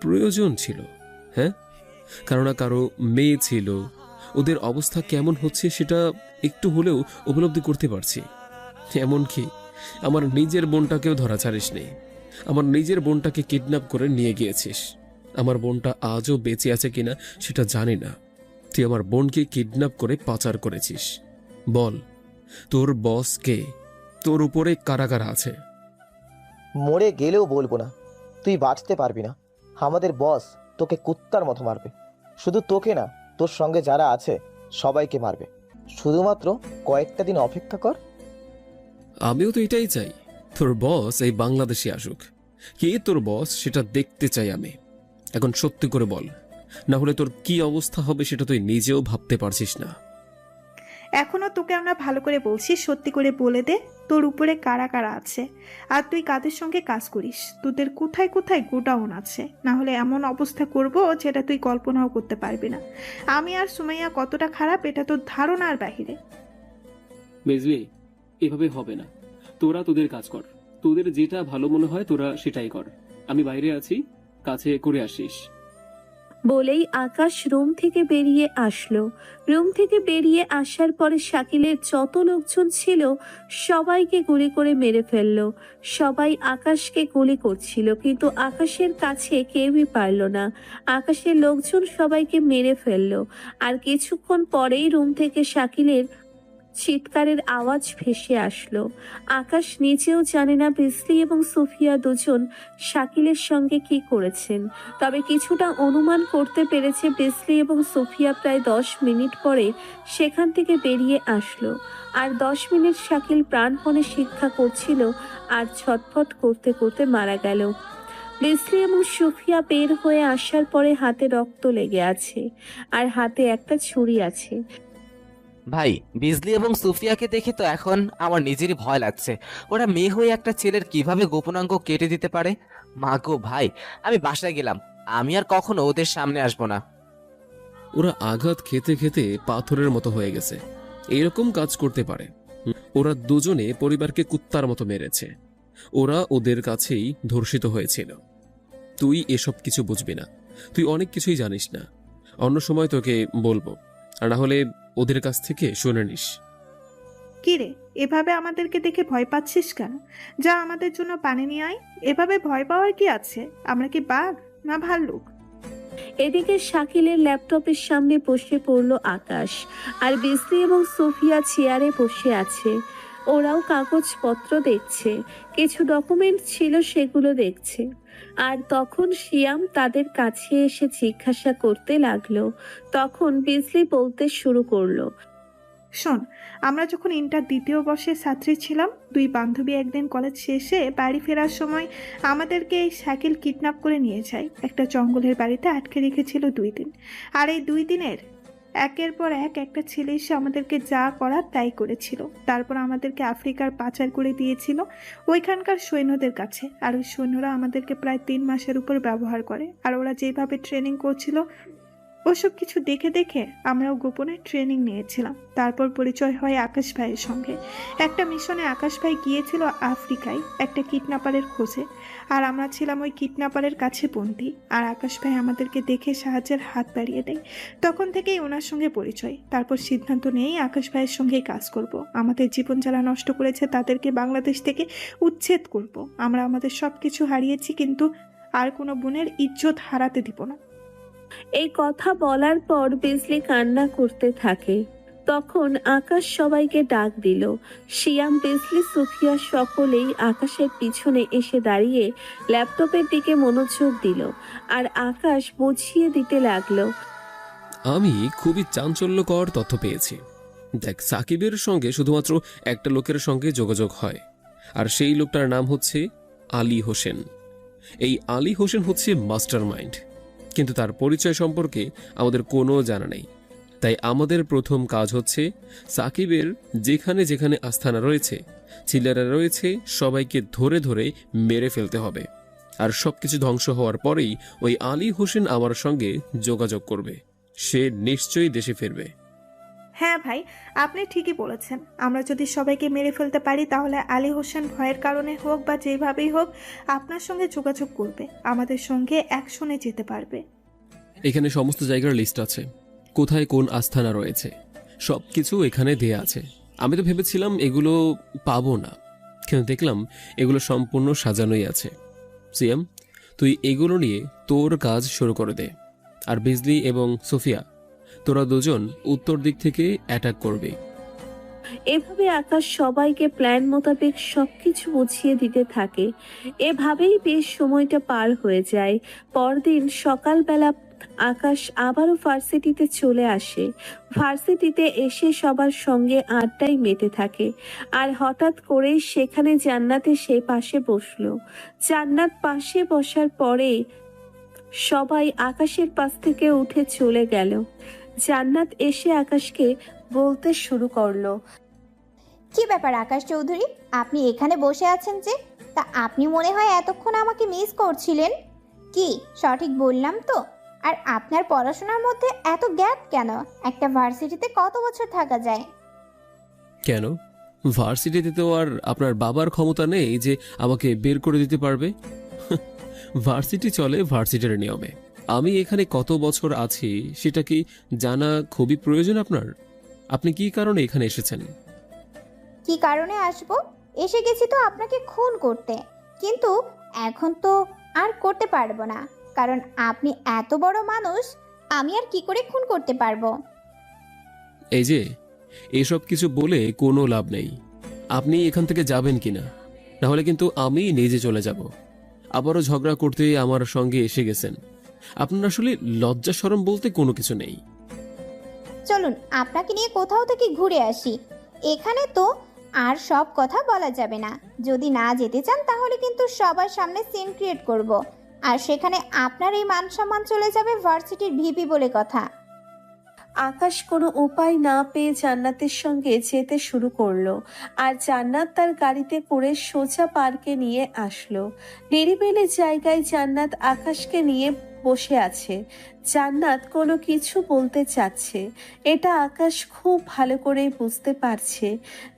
প্রয়োজন ছিল, হ্যাঁ? কারো না কারো মেয়ে ছিল। ওদের অবস্থা কেমন হচ্ছে সেটা একটু হলেও উপলব্ধি করতে পারছি। এমনকি আমার নিজের বোনটাকেও ধরা ছাড়িস নি। আমার নিজের বোনটাকে কিডন্যাপ করে নিয়ে গিয়েছিস। আমার বোনটা আজও বেঁচে আছে কিনা সেটা জানি না। তুই আমার বোনকে কিডন্যাপ করে পাচার করেছিস। বল, তোর বস কে? তোর উপরে কারা কারা আছে? মরে গেলেও বলবো না। তুই বাঁচতে পারবি না। আমাদের বস তোকে কুত্তার মতো মারবে। শুধু তোকে না, তোর সঙ্গে যারা আছে সবাইকে মারবে। শুধুমাত্র কয়েকটা দিন অপেক্ষা কর। আমিও তো এটাই চাই, তোর বস এই বাংলাদেশে আসুক। কে তোর বস সেটা দেখতে চাই আমি। এখন সত্যি করে বল, না হলে তোর কি অবস্থা হবে সেটা তুই নিজেও ভাবতে পারছিস না। এখনো তোকে আমরা ভালো করে বলছি, সত্যি করে বলে দে তোর উপরে কারা কারা আছে, আর তুই কাদের সঙ্গে কাজ করিস, তোদের কোথায় কোথায় গোডাউন আছে। না হলে এমন অবস্থা করব যেটা তুই কল্পনাও করতে পারবি না। আমি আর সুমাইয়া কতটা খারাপ এটা তোর ধারণার বাহিরে। বেজলি, এভাবে হবে না। তোরা তোদের কাজ কর। তোদের যেটা ভালো মনে হয় তোরা সেটাই কর। আমি বাইরে আছি, কাছে করে আসিস। বলেই আকাশ রুম থেকে বেরিয়ে আসলো। রুম থেকে বেরিয়ে আসার পরে শাকিলের যত লোকজন ছিল সবাইকে গুলি করে মেরে ফেললো। সবাই আকাশকে গুলি করছিল, কিন্তু আকাশের কাছে কেউই পারল না। আকাশের লোকজন সবাইকে মেরে ফেললো। আর কিছুক্ষণ পরেই রুম থেকে শাকিলের চিৎকারের আওয়াজ ভেসে আসলো। আকাশ নিজেও জানে না বিজলি এবং সুফিয়া দুজন শাকিলের সঙ্গে কি করেছেন, তবে কিছুটা অনুমান করতে পেরেছে বিজলি এবং সুফিয়া প্রায় 10 মিনিট পরে সেখান থেকে বেরিয়ে আসলো। আর 10 মিনিট শাকিল প্রাণপণে শিক্ষা করছিল, আর ছটফট করতে করতে মারা গেল। বিজলি এবং সুফিয়া বের হয়ে আসার পরে হাতে রক্ত লেগে আছে, আর হাতে একটা ছুরি আছে। ভাই, বিজলি এবং সুফিয়াকে দেখে তো এখন আমার নিজেরই ভয় লাগছে। ওরা মেয়ে হয়ে একটা ছেলের কিভাবে গোপনাঙ্গ কেটে দিতে পারে? মা গো ভাই, আমি বাসায় গেলাম। আমি আর কখনো ওদের সামনে আসবো না। ওরা আঘাত খেতে খেতে পাথরের মতো হয়ে গেছে। এরকম কাজ করতে পারে। ওরা দুজনে পরিবারকে কুত্তার মতো মেরেছে। ওরা ওদের কাছেই ধর্ষিত হয়েছিল। তুই এসব কিছু বুঝবি না। তুই অনেক কিছুই জানিস না। অন্য সময় তোকে বলবো, আর না হলে ওদের কাছ থেকে শুনে নিস। কিরে, এভাবে আমাদেরকে দেখে ভয় পাচ্ছিস কেন? যা আমাদের জন্য পানি নিয়ে আয়। এভাবে ভয় পাওয়ার কি আছে? আমরা কি বাঘ না ভাল্লুক? এদিকে শাকিলের ল্যাপটপের সামনে বসে পড়ল আকাশ, আর বিজলি এবং সোফিয়া চেয়ারে বসে আছে। ওরাও কাগজপত্র দেখছে, কিছু ডকুমেন্ট ছিল সেগুলো দেখছে। আর তখন শিয়াম তাদের কাছে এসে জিজ্ঞাসা করতে লাগলো। তখন বিজলি বলতে শুরু করলো, শোন, আমরা যখন ইন্টার দ্বিতীয় বর্ষের ছাত্রী ছিলাম, দুই বান্ধবী একদিন কলেজ শেষে বাড়ি ফেরার সময় আমাদেরকে এই শাকিল কিডন্যাপ করে নিয়ে যায়। একটা জঙ্গলের বাড়িতে আটকে রেখেছিল 2 দিন। আর এই 2 দিনের একের পর একটা ছেলে এসে আমাদেরকে যা করার তাই করেছিল। তারপর আমাদেরকে আফ্রিকার পাচার করে দিয়েছিল ওইখানকার সৈন্যদের কাছে। আর ওই সৈন্যরা আমাদেরকে প্রায় 3 মাসের উপর ব্যবহার করে। আর ওরা যেভাবে ট্রেনিং করছিল ওসব কিছু দেখে দেখে আমরাও গোপনে ট্রেনিং নিয়েছিলাম। তারপর পরিচয় হয় আকাশ ভাইয়ের সঙ্গে। একটা মিশনে আকাশ ভাই গিয়েছিল আফ্রিকায় একটা কিডন্যাপারের খোঁজে, আর আমরা ছিলাম ওই কিডন্যাপারের কাছে বন্দী। আর আকাশ ভাই আমাদেরকে দেখে সাহায্যের হাত বাড়িয়ে দেয়। তখন থেকেই ওনার সঙ্গে পরিচয়। তারপর সিদ্ধান্ত নিয়েই আকাশ ভাইয়ের সঙ্গেই কাজ করব। আমাদের জীবন যারা নষ্ট করেছে তাদেরকে বাংলাদেশ থেকে উচ্ছেদ করব। আমরা আমাদের সব কিছু হারিয়েছি, কিন্তু আর কোনো বোনের ইজ্জত হারাতে দিব না। এই কথা বলার পর বিজলি কান্না করতে থাকে। তখন আকাশ সবাইকে ডাক দিল। শিয়াম, বিজলি, সুফিয়া সকলেই আকাশের পিছনে এসে দাঁড়িয়ে ল্যাপটপের দিকে মনোযোগ দিল আর আকাশ বুঝিয়ে দিতে লাগলো। আমি খুবই চাঞ্চল্যকর তথ্য পেয়েছি। দেখ, সাকিবের সঙ্গে শুধুমাত্র একটা লোকের সঙ্গে যোগাযোগ হয়, আর সেই লোকটার নাম হচ্ছে আলী হোসেন। এই আলী হোসেন হচ্ছে মাস্টার মাইন্ড, কিন্তু তার পরিচয় সম্পর্কে আমাদের কোনো জানা নেই। তাই আমাদের প্রথম কাজ হচ্ছে সাকিবের যেখানে যেখানে আস্থানা রয়েছে, ছেলেরা রয়েছে, সবাইকে ধরে ধরে মেরে ফেলতে হবে। আর সবকিছু ধ্বংস হওয়ার পরেই ওই আলী হোসেন আমার সঙ্গে যোগাযোগ করবে। সে নিশ্চয়ই দেশে ফিরবে। হ্যাঁ ভাই, আপনি ঠিকই বলেছেন। আমরা যদি সবাইকে মেরে ফেলতে পারি তাহলে আলী হোসেন ভয়ের কারণে হোক বা যেভাবেই হোক আপনার সঙ্গে যোগাযোগ করবে, আমাদের সঙ্গে অ্যাকশনে যেতে পারবে। এখানে সমস্ত জায়গার লিস্ট আছে, কোথায় কোন আস্থানা রয়েছে, সবকিছু এখানে দেয়া আছে। আমি তো ভেবেছিলাম এগুলো পাবো না, কিন্তু দেখলাম এগুলো সম্পূর্ণ সাজানোই আছে। সিয়াম, তুই এগুলো নিয়ে তোর কাজ শুরু করে দে। আর বিজলি এবং সোফিয়া, তোরা দুজন উত্তর দিক থেকে অ্যাটাক করবে। এভাবে আকাশ সবাইকে প্ল্যান মোতাবেক সবকিছু বুঝিয়ে দিতে থাকে। এভাবেই বেশ সময়টা পার হয়ে যায়। পরদিন সকালবেলা আকাশ আবারও ভার্সিটিতে চলে আসে। ভার্সিটিতে এসে সবার সঙ্গে আড্ডায় মেতে থাকে। আর হঠাৎ করেই সেখানে জান্নাত এসে পাশে বসলো। জান্নাত পাশে বসার পরে সবাই আকাশের পাশ থেকে উঠে চলে গেল। জান্নাত এসে আকাশকে বলতে শুরু করলো। কি ব্যাপার আকাশ চৌধুরী, আপনি এখানে বসে আছেন যে? তা আপনি মনে হয় এতক্ষণ আমাকে মিস করছিলেন। কি সঠিক বললাম তো? আর আপনার পড়াশোনার মধ্যে এত গ্যাপ কেন? একটা ভার্সিটিতে কত বছর থাকা যায়? কেন, ভার্সিটিতে তো আর আপনার বাবার ক্ষমতা নেই যে আমাকে বের করে দিতে পারবে। ভার্সিটি চলে ভার্সিটির নিয়মে। আমি এখানে কত বছর আছি সেটা কি জানা খুবই প্রয়োজন আপনার? আপনি কি কারণে এখানে এসেছেন? কি কারণে আসবো? এসে গেছি তো আপনাকে খুন করতে, কিন্তু এখন তো আর করতে পারবো না, কারণ আপনি এত বড় মানুষ, আমি আর কি করে খুন করতে পারবো? এই যে, এসব কিছু বলে কোনো লাভ নেই। আপনি এখান থেকে যাবেন কিনা, না হলে কিন্তু আমি নিজে চলে যাব। আবারও ঝগড়া করতে আমার সঙ্গে এসে গেছেন। আপনার আসলে লজ্জা শরম বলতে কোনো কিছু নেই। চলুন আপনাকে নিয়ে কোথাও থেকে ঘুরে আসি। এখানে তো আর সব কথা বলা যাবে না। যদি না যেতে চান তাহলে কিন্তু সবার সামনে সিন ক্রিয়েট করব, আর সেখানে আপনার এই মান সম্মান চলে যাবে ভার্সিটির ভিপি বলে কথা। আকাশ কোনো উপায় না পেয়ে জান্নাতের সঙ্গে যেতে শুরু করলো। আর জান্নাত তার গাড়িতে করে সোজা পার্কে নিয়ে আসলো। নিরিবিলি জায়গায় জান্নাত আকাশকে নিয়ে বসে আছে। জান্নাত কোনো কিছু বলতে চাচ্ছে, এটা আকাশ খুব ভালো করেই বুঝতে পারছে।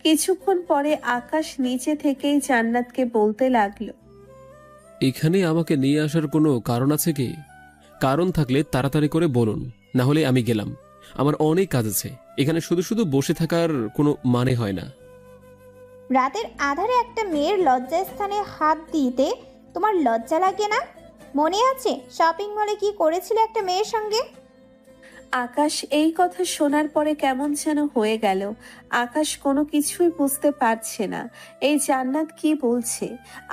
কিছুক্ষণ পরে আকাশ নিচে থেকেই জান্নাতকে বলতে লাগলো। এখানে আমাকে নিয়ে আসার কোনো কারণ আছে কি? কারণ থাকলে তাড়াতাড়ি করে বলুন, না হলে আমি গেলাম। আমার অনেক কাজ আছে। এখানে শুধু শুধু বসে থাকার কোনো মানে হয় না। রাতের আধারে একটা মেয়ের লজ্জাস্থানে হাত দিতে তোমার লজ্জা লাগে না? মনে আছে শপিং মলে কি করেছিল একটা মেয়ের সঙ্গে? আকাশ এই কথা শোনার পরে কেমন যেন হয়ে গেল। আকাশ কোনো কিছুই বুঝতে পারছে না এই জান্নাত কি বলছে।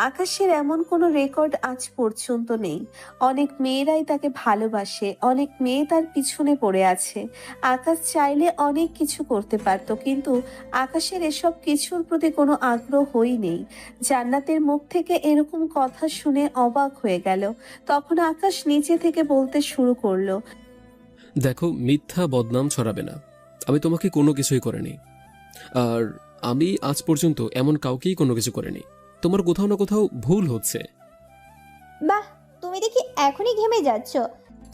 আকাশের এমন কোনো রেকর্ড আজ পর্যন্ত নেই। অনেক মেয়েরাই তাকে ভালোবাসে, অনেক মেয়ে তার পিছনে পড়ে আছে। আকাশ চাইলে অনেক কিছু করতে পারত, কিন্তু আকাশের এসব কিছুর প্রতি কোনো আগ্রহই নেই। জান্নাতের মুখ থেকে এরকম কথা শুনে অবাক হয়ে গেল। তখন আকাশ নিচে থেকে বলতে শুরু করলো। দেখো, মিথ্যা বদনাম ছড়াবে না। আমি তোমাকে কোনো কিছুই করিনি, আর আমি আজ পর্যন্ত এমন কাউকেই কোনো কিছু করিনি। তোমার কোথাও না কোথাও ভুল হচ্ছে। বাহ, তুমি দেখি এখনই ঘেমে যাচ্ছ।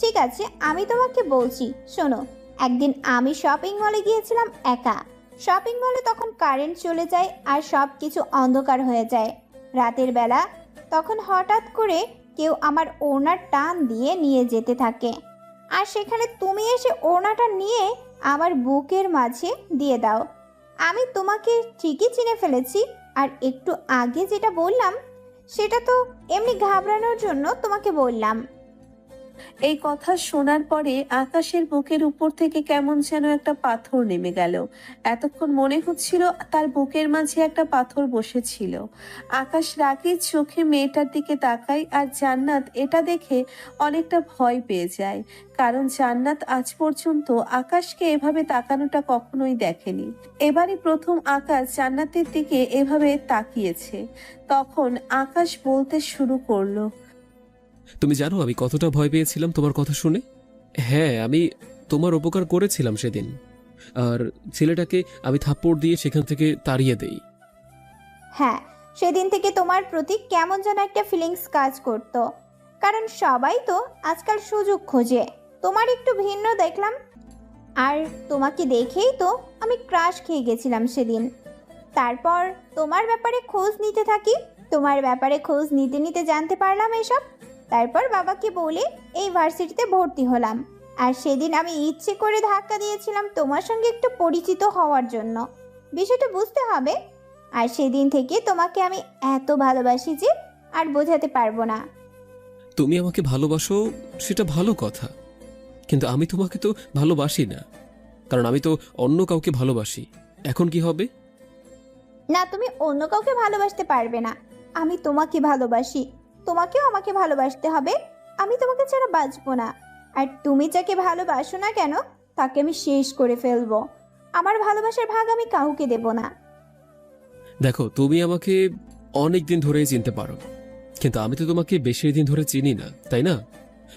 ঠিক আছে, আমি তোমাকে বলছি শোনো। একদিন আমি শপিং মলে গিয়েছিলাম একা। শপিং মলে তখন কারেন্ট চলে যায় আর সব কিছু অন্ধকার হয়ে যায় রাতের বেলা। তখন হঠাৎ করে কেউ আমার ওড়নার টান দিয়ে নিয়ে যেতে থাকে, আর সেখানে তুমি এসে ওড়নাটা নিয়ে আমার বুকের মাঝে দিয়ে দাও। আমি তোমাকে ঠিকই চিনে ফেলেছি, আর একটু আগে যেটা বললাম সেটা তো এমনি ঘাবড়ানোর জন্য তোমাকে বললাম। এই কথা শোনার পরে আকাশের বুকের উপর থেকে কেমন যেন একটা পাথর নেমে গেল। এতক্ষণ মনে হচ্ছিল তার বুকের মাঝে একটা পাথর বসেছিল। আকাশ রাগের চোখে মেয়েটার দিকে তাকায়, আর জান্নাত এটা দেখে অনেকটা ভয় পেয়ে যায়, কারণ জান্নাত আজ পর্যন্ত আকাশকে এভাবে তাকানোটা কখনোই দেখেনি। এবারই প্রথম আকাশ জান্নাতের দিকে এভাবে তাকিয়েছে। তখন আকাশ বলতে শুরু করলো, তুমি জানো আমি কতটা ভয় পেয়েছিলাম তোমার কথা শুনে? হ্যাঁ, আমি তোমার উপকার করেছিলাম সেদিন, আর ছেলেটাকে আমি থাপ্পড় দিয়ে সেখান থেকে তাড়িয়ে দেই। হ্যাঁ, সেদিন থেকে তোমার প্রতি কেমন যেন একটা ফিলিংস কাজ করতো, কারণ সবাই তো আজকাল সুযোগ খোঁজে। তোমার একটু ভিন্ন দেখলাম, আর তোমাকে দেখেই তো আমি ক্রাশ খেয়ে গেছিলাম সেদিন। তারপর তোমার ব্যাপারে খোঁজ নিতে থাকি, তোমার ব্যাপারে খোঁজ নিতে নিতে জানতে পারলাম এসব। তারপর বাবাকে বলে এই ভার্সিটিতে ভর্তি হলাম, আর সেদিন আমি ইচ্ছে করে ধাক্কা দিয়েছিলাম তোমার সঙ্গে একটু পরিচিত হওয়ার জন্য। বিষয়টা বুঝতে হবে। আর সেদিন থেকে তোমাকে আমি এত ভালোবাসি যে আর বোঝাতে পারবো না। তুমি আমাকে ভালোবাসো সেটা ভালো কথা, কিন্তু আমি তোমাকে তো ভালোবাসি না, কারণ আমি তো অন্য কাউকে ভালোবাসি। এখন কি হবে? না, তুমি অন্য কাউকে ভালোবাসতে পারবে না, আমি তোমাকে ভালোবাসি, তোমাকেও আমাকে ভালোবাসতে হবে। আমি তোমাকে ছাড়া বাঁচবো না। আর তুমি যাকে ভালোবাসো না কেন তাকে আমি শেষ করে ফেলবো। আমার ভালোবাসার ভাগ আমি কাউকে দেব না। দেখো, তুমি আমাকে অনেক দিন ধরেই চিনতে পারো, কিন্তু আমি তো তোমাকে বেশি দিন ধরে চিনি না, তাই না?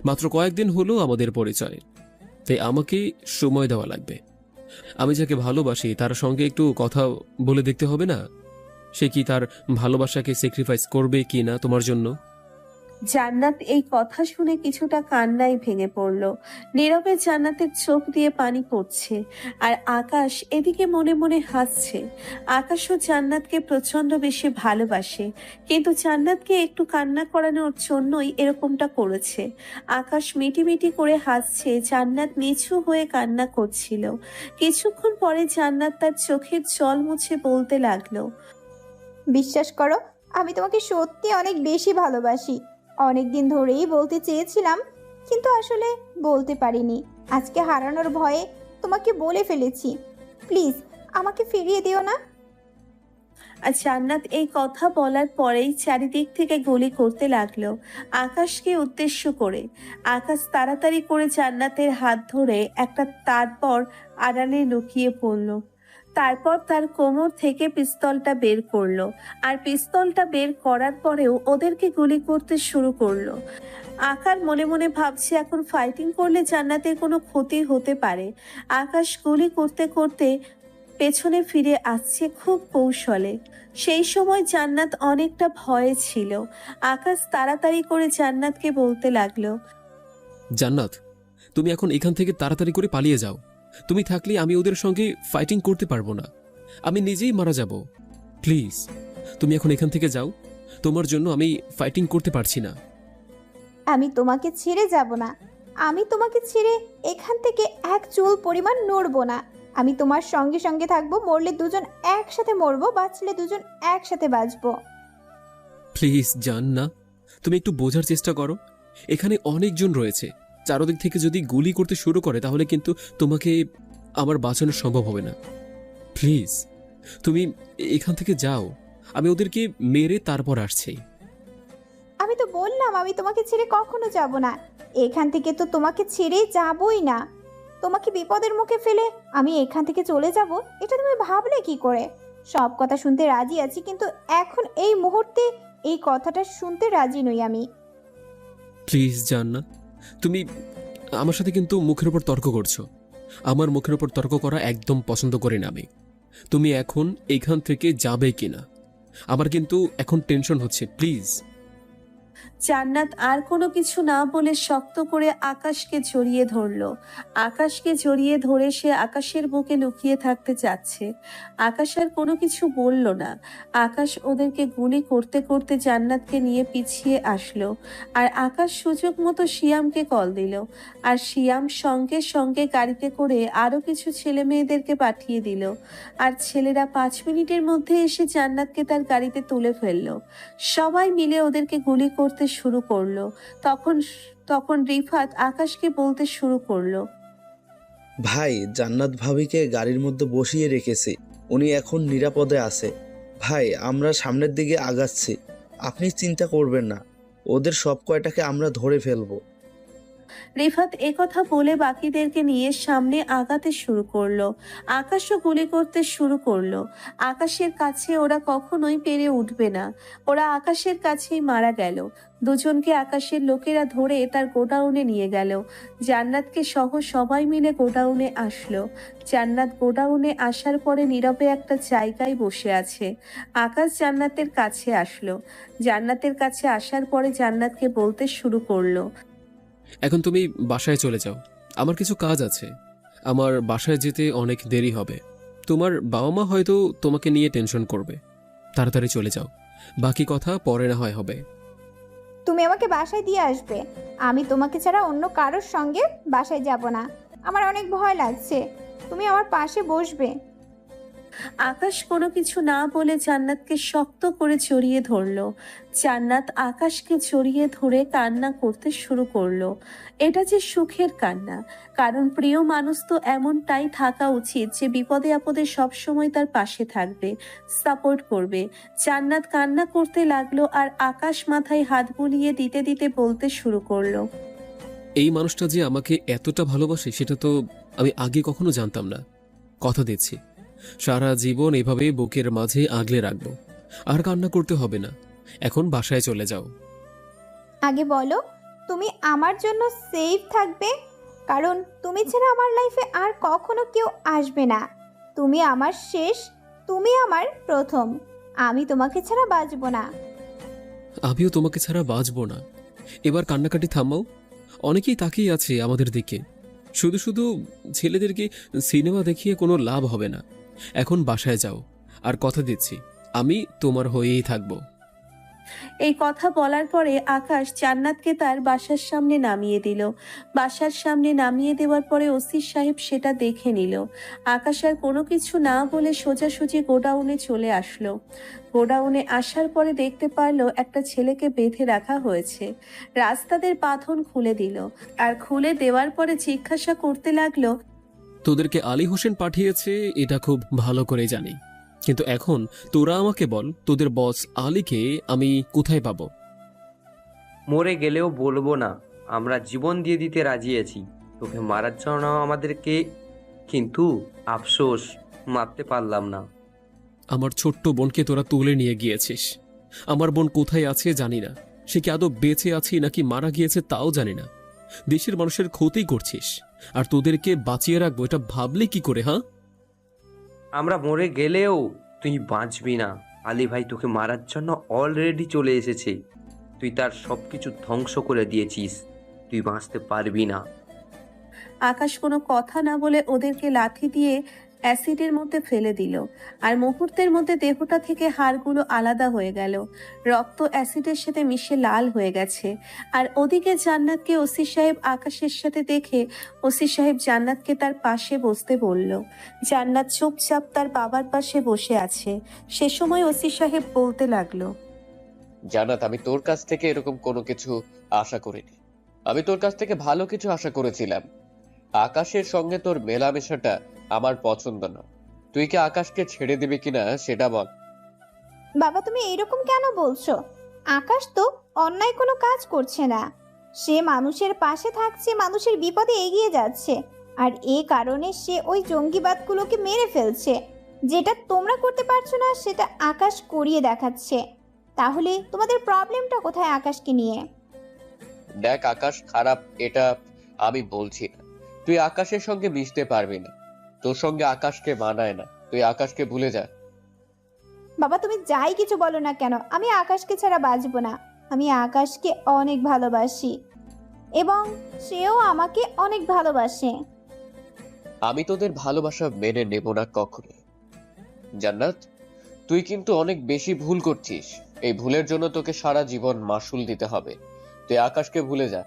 মাত্র কয়েকদিন হলো আমাদের পরিচয়, তাই আমাকে সময় দেওয়া লাগবে। আমি যাকে ভালোবাসি তার সঙ্গে একটু কথা বলে দেখতে হবে না? সে কি তার ভালোবাসাকে স্যাক্রিফাইস করবে কি না তোমার জন্য? জান্নাত এই কথা শুনে কিছুটা কান্নায় ভেঙে পড়ল। নীরবে জান্নাতের চোখ দিয়ে পানি পড়ছে, আর আকাশ এদিকে মনে মনে হাসছে। আকাশও জান্নাতকে প্রচন্ড বেশি ভালোবাসে, কিন্তু জান্নাতকে একটু কান্না করানোর জন্যই এরকমটা করেছে। আকাশ মিটিমিটি করে হাসছে, জান্নাত নিচু হয়ে কান্না করছিল। কিছুক্ষণ পরে জান্নাত তার চোখের জল মুছে বলতে লাগলো, বিশ্বাস করো, আমি তোমাকে সত্যি অনেক বেশি ভালোবাসি। অনেক দিন ধরেই বলতে চেয়েছিলাম, কিন্তু আসলে বলতে পারিনি। আজকে হারানোর ভয়ে তোমাকে বলে ফেলেছি। প্লিজ আমাকে ফিরিয়ে দিও না। আর জান্নাত এই কথা বলার পরেই চারিদিক থেকে গুলি করতে লাগলো আকাশকে উদ্দেশ্য করে। আকাশ তাড়াতাড়ি করে জান্নাতের হাত ধরে একটা তারপর আড়ালে লুকিয়ে পড়ল। তারপর তার কোমর থেকে পিস্তলটা বের করলো, আর পিস্তলটা বের করার পরেও ওদেরকে গুলি করতে শুরু করলো। আকার মনে মনে ভাবছে এখন ফাইটিং করলে জান্নাতের কোনো ক্ষতি হতে পারে। আকাশ গুলি করতে করতে পেছনে ফিরে আসছে খুব কৌশলে। সেই সময় জান্নাত অনেকটা ভয়ে ছিল। আকাশ তাড়াতাড়ি করে জান্নাতকে বলতে লাগলো, জান্নাত, তুমি এখন এখান থেকে তাড়াতাড়ি করে পালিয়ে যাও। তুমি থাকলে আমি ওদের সঙ্গে ফাইটিং করতে পারবো না, আমি নিজেই মারা যাব। প্লিজ তুমি এখন এখান থেকে যাও, তোমার জন্য আমি ফাইটিং করতে পারছি না। আমি তোমাকে ছেড়ে যাব না। আমি তোমাকে ছেড়ে এখান থেকে এক চুল পরিমাণ নড়বো না। আমি তোমার সঙ্গে সঙ্গে থাকবো। মরলে দুজন একসাথে মরবো, বাঁচলে দুজন একসাথে বাঁচবো। প্লিজ জান না, তুমি একটু বোঝার চেষ্টা করো। এখানে অনেকজন রয়েছে, চারদিক থেকে যদি গুলি করতে শুরু করে তাহলে কিন্তু তোমাকে আমার বাঁচানো সম্ভব হবে না। প্লিজ তুমি এখান থেকে যাও, আমি ওদেরকে মেরে তারপর আসছি। আমি তো বললাম আমি তোমাকে ছেড়ে কখনো যাব না। এখান থেকে তো তোমাকে ছেড়ে যাবই না। তোমাকে বিপদের মুখে ফেলে আমি এখান থেকে চলে যাব, এটা তুমি ভাবলে কি করে? সব কথা শুনতে রাজি আছি, কিন্তু এখন এই মুহূর্তে এই কথাটা শুনতে রাজি নই আমি। প্লিজ জান না, তুমি আমার সাথে কিন্তু মুখের উপর তর্ক করছো। আমার মুখের উপর তর্ক করা একদম পছন্দ করি না আমি। তুমি এখন এখান থেকে যাবে কিনা আমার কিন্তু এখন টেনশন হচ্ছে। প্লিজ। জান্নাত আর কোনো কিছু না বলে শক্ত করে আকাশকে জড়িয়ে ধরলো। আকাশকে জড়িয়ে ধরে সে আকাশের বুকে লুকিয়ে থাকতে চাচ্ছে। আকাশ আর কোনো কিছু বলল না। আকাশ ওদেরকে গুলি করতে করতে জান্নাতকে নিয়ে পিছিয়ে আসলো, আর আকাশ সুযোগ মতো শিয়ামকে কল দিল, আর শিয়াম সঙ্গে সঙ্গে গাড়িতে করে আরো কিছু ছেলে মেয়েদেরকে পাঠিয়ে দিল, আর ছেলেরা 5 মিনিটের মধ্যে এসে জান্নাতকে তার গাড়িতে তুলে ফেললো। সবাই মিলে ওদেরকে গুলি করতে শুরু করলো। তখন তখন রিফাত আকাশকে বলতে শুরু করলো। ভাই, জান্নাত ভাবিকে গাড়ির মধ্যে বসিয়ে রেখেছি, উনি এখন নিরাপদে আছে। ভাই, আমরা সামনের দিকে আগাচ্ছি, আপনি চিন্তা করবেন না, ওদের সব কয়টাকে আমরা ধরে ফেলবো। রিফাত একথা বলে বাকিদেরকে নিয়ে সামনে আগাতে শুরু করলো। আকাশও গুলি করতে শুরু করলো। আকাশের কাছে ওরা কখনোই পেরে উঠবে না। ওরা আকাশের কাছেই মারা গেল। দুজনকে আকাশের লোকেরা ধরে তার গোডাউনে নিয়ে গেল। জান্নাতকে সহ সবাই মিলে গোডাউনে আসলো। জান্নাত গোডাউনে আসার পরে নীরবে একটা জায়গায় বসে আছে। আকাশ জান্নাতের কাছে আসলো। জান্নাতের কাছে আসার পরে জান্নাতকে বলতে শুরু করলো। এখন তুমি বাসায় চলে যাও, আমার কিছু কাজ আছে। আমার বাসায় যেতে অনেক দেরি হবে। তোমার বাবা মা হয়তো তোমাকে নিয়ে টেনশন করবে। তাড়াতাড়ি চলে যাও, বাকি কথা পরে না হয় হবে। তুমি আমাকে বাসায় দিয়ে আসবে, আমি তোমাকে ছাড়া অন্য কারোর সঙ্গে বাসায় যাব না। আমার অনেক ভয় লাগছে, তুমি আমার পাশে বসবে। আকাশ কোনো কিছু না বলে জান্নাতকে শক্ত করে জড়িয়ে ধরলো। জান্নাত আকাশকে জড়িয়ে ধরে কান্না করতে শুরু করলো। এটা যে সুখের কান্না, কারণ প্রিয় মানুষ তো এমনটাই থাকা উচিত যে বিপদে আপদে সবসময় তার পাশে থাকবে, সাপোর্ট করবে। জান্নাত কান্না করতে লাগলো আর আকাশ মাথায় হাত বুলিয়ে দিতে দিতে বলতে শুরু করলো। এই মানুষটা যে আমাকে এতটা ভালোবাসে সেটা তো আমি আগে কখনো জানতাম না। কথা দিচ্ছি, সারা জীবন এভাবে বুকের মাঝে আগলে রাখবো, আর কান্না করতে হবে না। এখন বাসায় চলে যাও। আগে বলো, তুমি আমার জন্য সেফ থাকবে? কারণ তুমি ছাড়া আমার লাইফে আর কখনো কেউ আসবে না। তুমি আমার শেষ, তুমি আমার প্রথম। আমি তোমাকে ছাড়া বাঁচবো না। আমিও তোমাকে ছাড়া বাঁচবো না। এবার কান্নাকাটি থামাও। অনেকেই তাকিয়ে আছে আমাদের দিকে। শুধু শুধু ছেলেদেরকে সিনেমা দেখিয়ে কোনো লাভ হবে না। এখন বাসায় যাও, আর কথা দিচ্ছি আমি তোমার হয়েই থাকবো। এই কথা বলার পরে আকাশ জান্নাতকে তার বাসার সামনে নামিয়ে দিল। বাসার সামনে নামিয়ে দেওয়ার পরে ওসি সাহেব সেটা দেখে নিল। আকাশ আর কোনো কিছু না বলে সোজাসুজি গোডাউনে চলে আসলো। গোডাউনে আসার পরে দেখতে পারলো একটা ছেলেকে বেঁধে রাখা হয়েছে। রাস্তাদের বাঁধন খুলে দিল, আর খুলে দেওয়ার পরে জিজ্ঞাসা করতে লাগলো, তোদেরকে আলী হোসেন পাঠিয়েছে এটা খুব ভালো করে জানি, কিন্তু এখন তোরা আমাকে বল তোদের বস আলীকে আমি কোথায় পাবো? মরে গেলেও বলবো না, আমরা জীবন দিয়ে দিতে রাজি আছি তোকে মারার জন্য আমাদেরকে, কিন্তু আফসোস মারতে পারলাম না। আমার ছোট্ট বোনকে তোরা তুলে নিয়ে গিয়েছিস। আমার বোন কোথায় আছে জানি না, সে কি আদৌ বেঁচে আছে নাকি মারা গিয়েছে তাও জানি না। দেশের মানুষের ক্ষতি করছিস, আর তোদেরকে বাঁচিয়ে রাখবো এটা ভাবলে কি করে? হ্যাঁ, আমরা মরে গেলেও তুই বাঁচবি না। আলী ভাই তোকে মারার জন্য অলরেডি চলে এসেছে। তুই তার সব কিছু ধ্বংস করে দিয়েছিস, তুই বাঁচতে পারবি না। আকাশ কোনো কথা না বলে ওদেরকে লাথি দিয়ে অ্যাসিডের মধ্যে ফেলে দিল, আর মুহূর্তের মধ্যে দেহটা থেকে হাড়গুলো আলাদা হয়ে গেল। রক্ত অ্যাসিডের সাথে মিশে লাল হয়ে গেছে। আর ওদিকে জান্নাতকে ওসি সাহেব আকাশের সাথে দেখে ওসি সাহেব জান্নাতকে তার পাশে বসতে বলল। জান্নাত চুপচাপ তার বাবার পাশে বসে আছে। সে সময় ওসি সাহেব বলতে লাগলো, জান্নাত, আমি তোর কাছ থেকে এরকম কোনো কিছু আশা করিনি। আমি তোর কাছ থেকে ভালো কিছু আশা করেছিলাম। আকাশের সঙ্গে তোর মেলামেশাটা আমার পছন্দ না। তুই কি আকাশকে ছেড়ে দিবি কিনা সেটা বল। বাবা, তুমি এরকম কেন বলছো? আকাশ তো অন্যায় কোনো কাজ করছে না। সে মানুষের পাশে থাকছে, মানুষের বিপদে এগিয়ে যাচ্ছে, আর এই কারণে সে ওই জঙ্গিবাদগুলোকে মেরে ফেলছে। যেটা তোমরা করতে পারছো না সেটা আকাশ করিয়ে দেখাচ্ছে। তাহলে তোমাদের প্রবলেমটা কোথায় আকাশকে নিয়ে? দেখ, আকাশ খারাপ এটা আমি বলছি না। তুই আকাশের সঙ্গে মিশতে পারবি না, তোর সঙ্গে আকাশকে মানায় না। তুই আকাশকে ভুলে যা। বাবা, তুমি যাই কিছু বলো না কেন, আমি আকাশকে ছাড়া বাঁচবো না। আমি আকাশকে অনেক ভালোবাসি এবং সেও আমাকে অনেক ভালোবাসে। আমি তোদের ভালোবাসা মেনে নেব না কখনো। জান্নাত, তুই কিন্তু অনেক বেশি ভুল করছিস। এই ভুলের জন্য তোকে সারা জীবন মাসুল দিতে হবে। তুই আকাশকে ভুলে যা।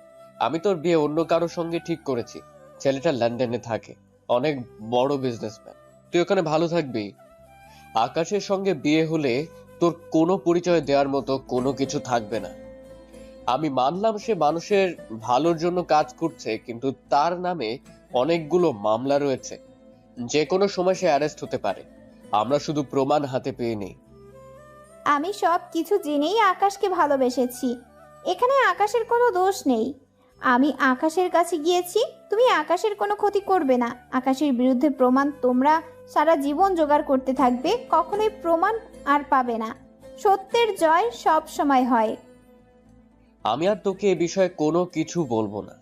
আমি তোর বিয়ে অন্য কারোর সঙ্গে ঠিক করেছি। ছেলেটা লন্ডনে থাকে, অনেক বড় বিজনেসম্যান। তুই ওখানে ভালো থাকবি। আকাশের সঙ্গে বিয়ে হলে তোর কোনো পরিচয় দেওয়ার মতো কোনো কিছু থাকবে না। আমি মানলাম সে মানুষের ভালোর জন্য কাজ করছে, কিন্তু তার নামে অনেকগুলো মামলা রয়েছে। যে কোনো সময় সে অ্যারেস্ট হতে পারে। আমরা শুধু প্রমাণ হাতে পেয়ে নেই। আমি সব কিছু জেনেই আকাশকে ভালোবেসেছি। এখানে আকাশের কোনো দোষ নেই। আমি আকাশের কাছে গিয়েছি, তুমি আকাশের কোনো ক্ষতি করবে না। আকাশের বিরুদ্ধে প্রমাণ তোমরা সারা জীবন জোগাড় করতে থাকবে, কখনোই প্রমাণ আর পাবে না। সত্যের জয় সব সময় হয়। আমি আর তোকে এ বিষয়ে কোনো কিছু বলবো না।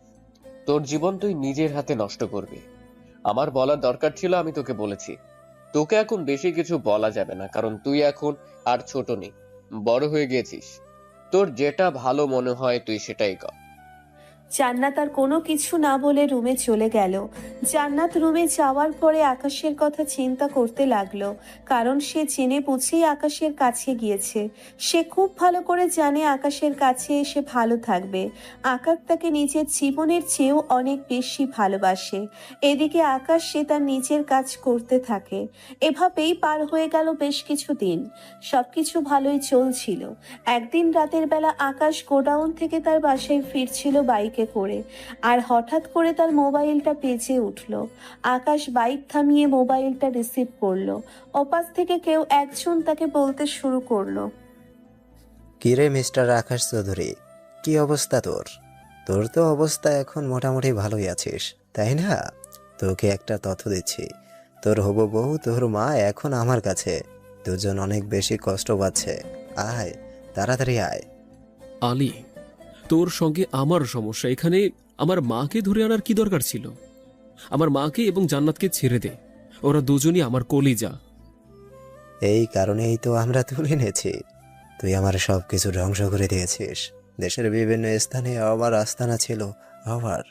তোর জীবন তুই নিজের হাতে নষ্ট করবি। আমার বলার দরকার ছিল, আমি তোকে বলেছি। তোকে এখন বেশি কিছু বলা যাবে না, কারণ তুই এখন আর ছোট নেই, বড় হয়ে গেছিস। তোর যেটা ভালো মনে হয় তুই সেটাই কর। জান্নাত আর কোনো কিছু না বলে রুমে চলে গেল। জান্নাত রুমে যাওয়ার পরে আকাশের কথা চিন্তা করতে লাগলো, কারণ সে জেনে বুঝেই আকাশের কাছে গিয়েছে। সে খুব ভালো করে জানে আকাশের কাছে এসে ভালো থাকবে। আকাশ তাকে নিজের জীবনের চেয়েও অনেক বেশি ভালোবাসে। এদিকে আকাশ সে তার নিজের কাজ করতে থাকে। এভাবেই পার হয়ে গেল বেশ কিছু দিন। সবকিছু ভালোই চলছিল। একদিন রাতের বেলা আকাশ গোডাউন থেকে তার বাসায় ফিরছিল বাইকে করে, আর হঠাৎ করে তার মোবাইলটা বেজে উঠল। আকাশ বাইক থামিয়ে মোবাইলটা রিসিভ করলো। ওপাশ থেকে কেউ একজন তাকে বলতে শুরু করলো, কিরে মিস্টার আকাশ চৌধুরী, কি অবস্থা তোর? তোর তো অবস্থা এখন মোটামুটি ভালোই আছিস, তাই না? তোকে একটা তথ্য দিচ্ছি, তোর হবু বউ তোর মা এখন আমার কাছে। দুজন অনেক বেশি কষ্ট পাচ্ছে। আয়, তাড়াতাড়ি আয়। আলী, তোর সঙ্গে আমার সমস্যা। এখানে আমার মাকে ধরে আনার কি দরকার ছিল? আমার মাকে এবং জান্নাতকে ছেড়ে দে, ওরা দুজনই আমার কলিজা। এই কারণেই তো আমরা তুলে এনেছি। তুই আমার সব কিছু ধ্বংস করে দিয়েছিস। দেশের বিভিন্ন স্থানে আমার আস্তানা ছিল, আবার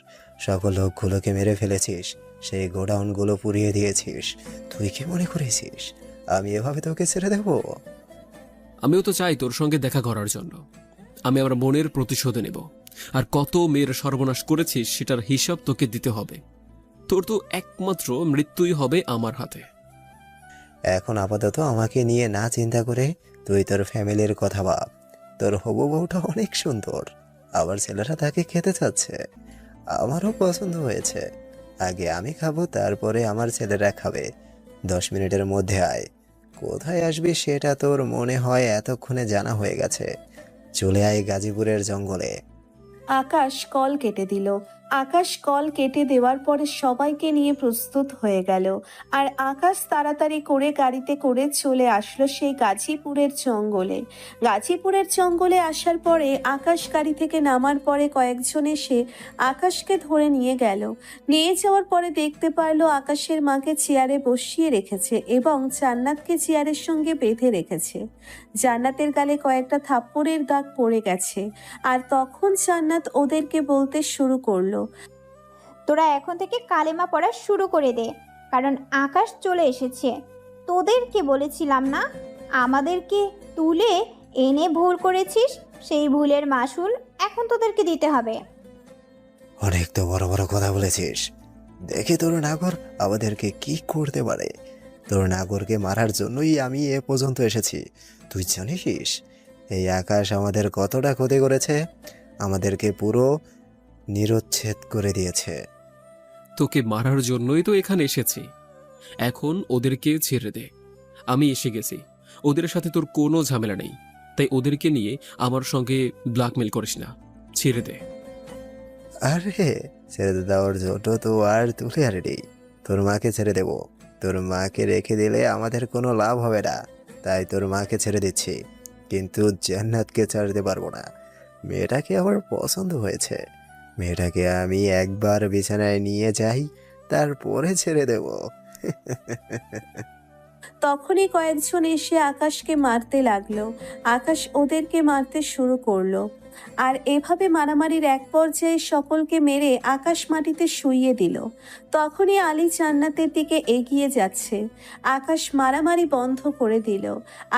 সকল লোকগুলোকে মেরে ফেলেছিস। সেই গোডাউনগুলো পুড়িয়ে দিয়েছিস। তুই কি মনে করেছিস আমি এভাবে তোকে ছেড়ে দেব? আমিও তো চাই তোর সঙ্গে দেখা করার জন্য। আমি আমার মনের প্রতিশোধ নেব, আর কত মেয়ের সর্বনাশ করেছিস সেটার হিসাব তোকে দিতে হবে। তোর তো একমাত্র মৃত্যুই হবে আমার হাতে। এখন আপাতত আমাকে নিয়ে না চিন্তা করে তুই তোর ফ্যামিলির কথা ভাব। তোর হবু বউটা অনেক সুন্দর, আবার ছেলেরা তাকে খেতে চাচ্ছে। আমারও পছন্দ হয়েছে। আগে আমি খাবো, তারপরে আমার ছেলেরা খাবে। 10 মিনিটের মধ্যে আয়। কোথায় আসবি সেটা তোর মনে হয় এতক্ষণে জানা হয়ে গেছে। চলে আয় গাজীপুরের জঙ্গলে। আকাশ কল কেটে দিল। আকাশ কল কেটে দেওয়ার পরে সবাইকে নিয়ে প্রস্তুত হয়ে গেল, আর আকাশ তাড়াতাড়ি করে গাড়িতে করে চলে আসলো সেই গাজীপুরের জঙ্গলে। গাজীপুরের জঙ্গলে আসার পরে আকাশ গাড়ি থেকে নামার পরে কয়েকজন এসে আকাশকে ধরে নিয়ে গেল। নিয়ে যাওয়ার পরে দেখতে পারলো আকাশের মাকে চেয়ারে বসিয়ে রেখেছে এবং জান্নাতকে চেয়ারের সঙ্গে বেঁধে রেখেছে। জান্নাতের গালে কয়েকটা থাপ্পড়ের দাগ পড়ে গেছে, আর তখন জান্নাত ওদেরকে বলতে শুরু করলো, তোরা এখন থেকে কালেমা পড়া শুরু করে দে, কারণ আকাশ চলে এসেছে। তোদেরকে বলেছিলাম না, আমাদেরকে তুলে এনে ভুল করেছিস, সেই ভুলের মাসুল এখন তোদেরকে দিতে হবে। অনেক তো বড় বড় কথা বলেছিস। দেখি তোর নাগর আমাদেরকে কি করতে পারে। তোর নাগরকে মারার জন্যই আমি এ পর্যন্ত এসেছি। তুই জানিস এই আকাশ আমাদের কতটা ক্ষতি করেছে? আমাদেরকে পুরো নিরচ্ছেদ করে দিয়েছে। তোকে মারার জন্যই তো এখানে এসেছি। এখন ওদেরকে ছেড়ে দে। আমি এসে গেছি, ওদের সাথে তোর কোনো ঝামেলা নেই। তাই ওদেরকে নিয়ে আমার সঙ্গে ব্ল্যাকমেল করিস না, ছেড়ে দে। আরে ছেড়ে দেওয়ার জন্য তো আর তুলে আর নেই। তোর মাকে ছেড়ে দেব। তোর মাকে রেখে দিলে আমাদের কোনো লাভ হবে না, তাই তোর মাকে ছেড়ে দিচ্ছি। কিন্তু জান্নাতকে ছাড়তে পারবো না। মেয়েটাকে আমার পছন্দ হয়েছে। মেয়েটাকে আমি একবার বিছানায় নিয়ে যাই, তারপরে ছেড়ে দেব। তখনই কয়েকজন এসে আকাশকে মারতে লাগলো। আকাশ ওদেরকে মারতে শুরু করলো, আর এভাবে মারামারির এক পর্যায়ে সকলকে মেরে আকাশ মাটিতে শুইয়ে দিল। তখনই আলী জান্নাতের দিকে এগিয়ে যাচ্ছে। আকাশ মারামারি বন্ধ করে দিল,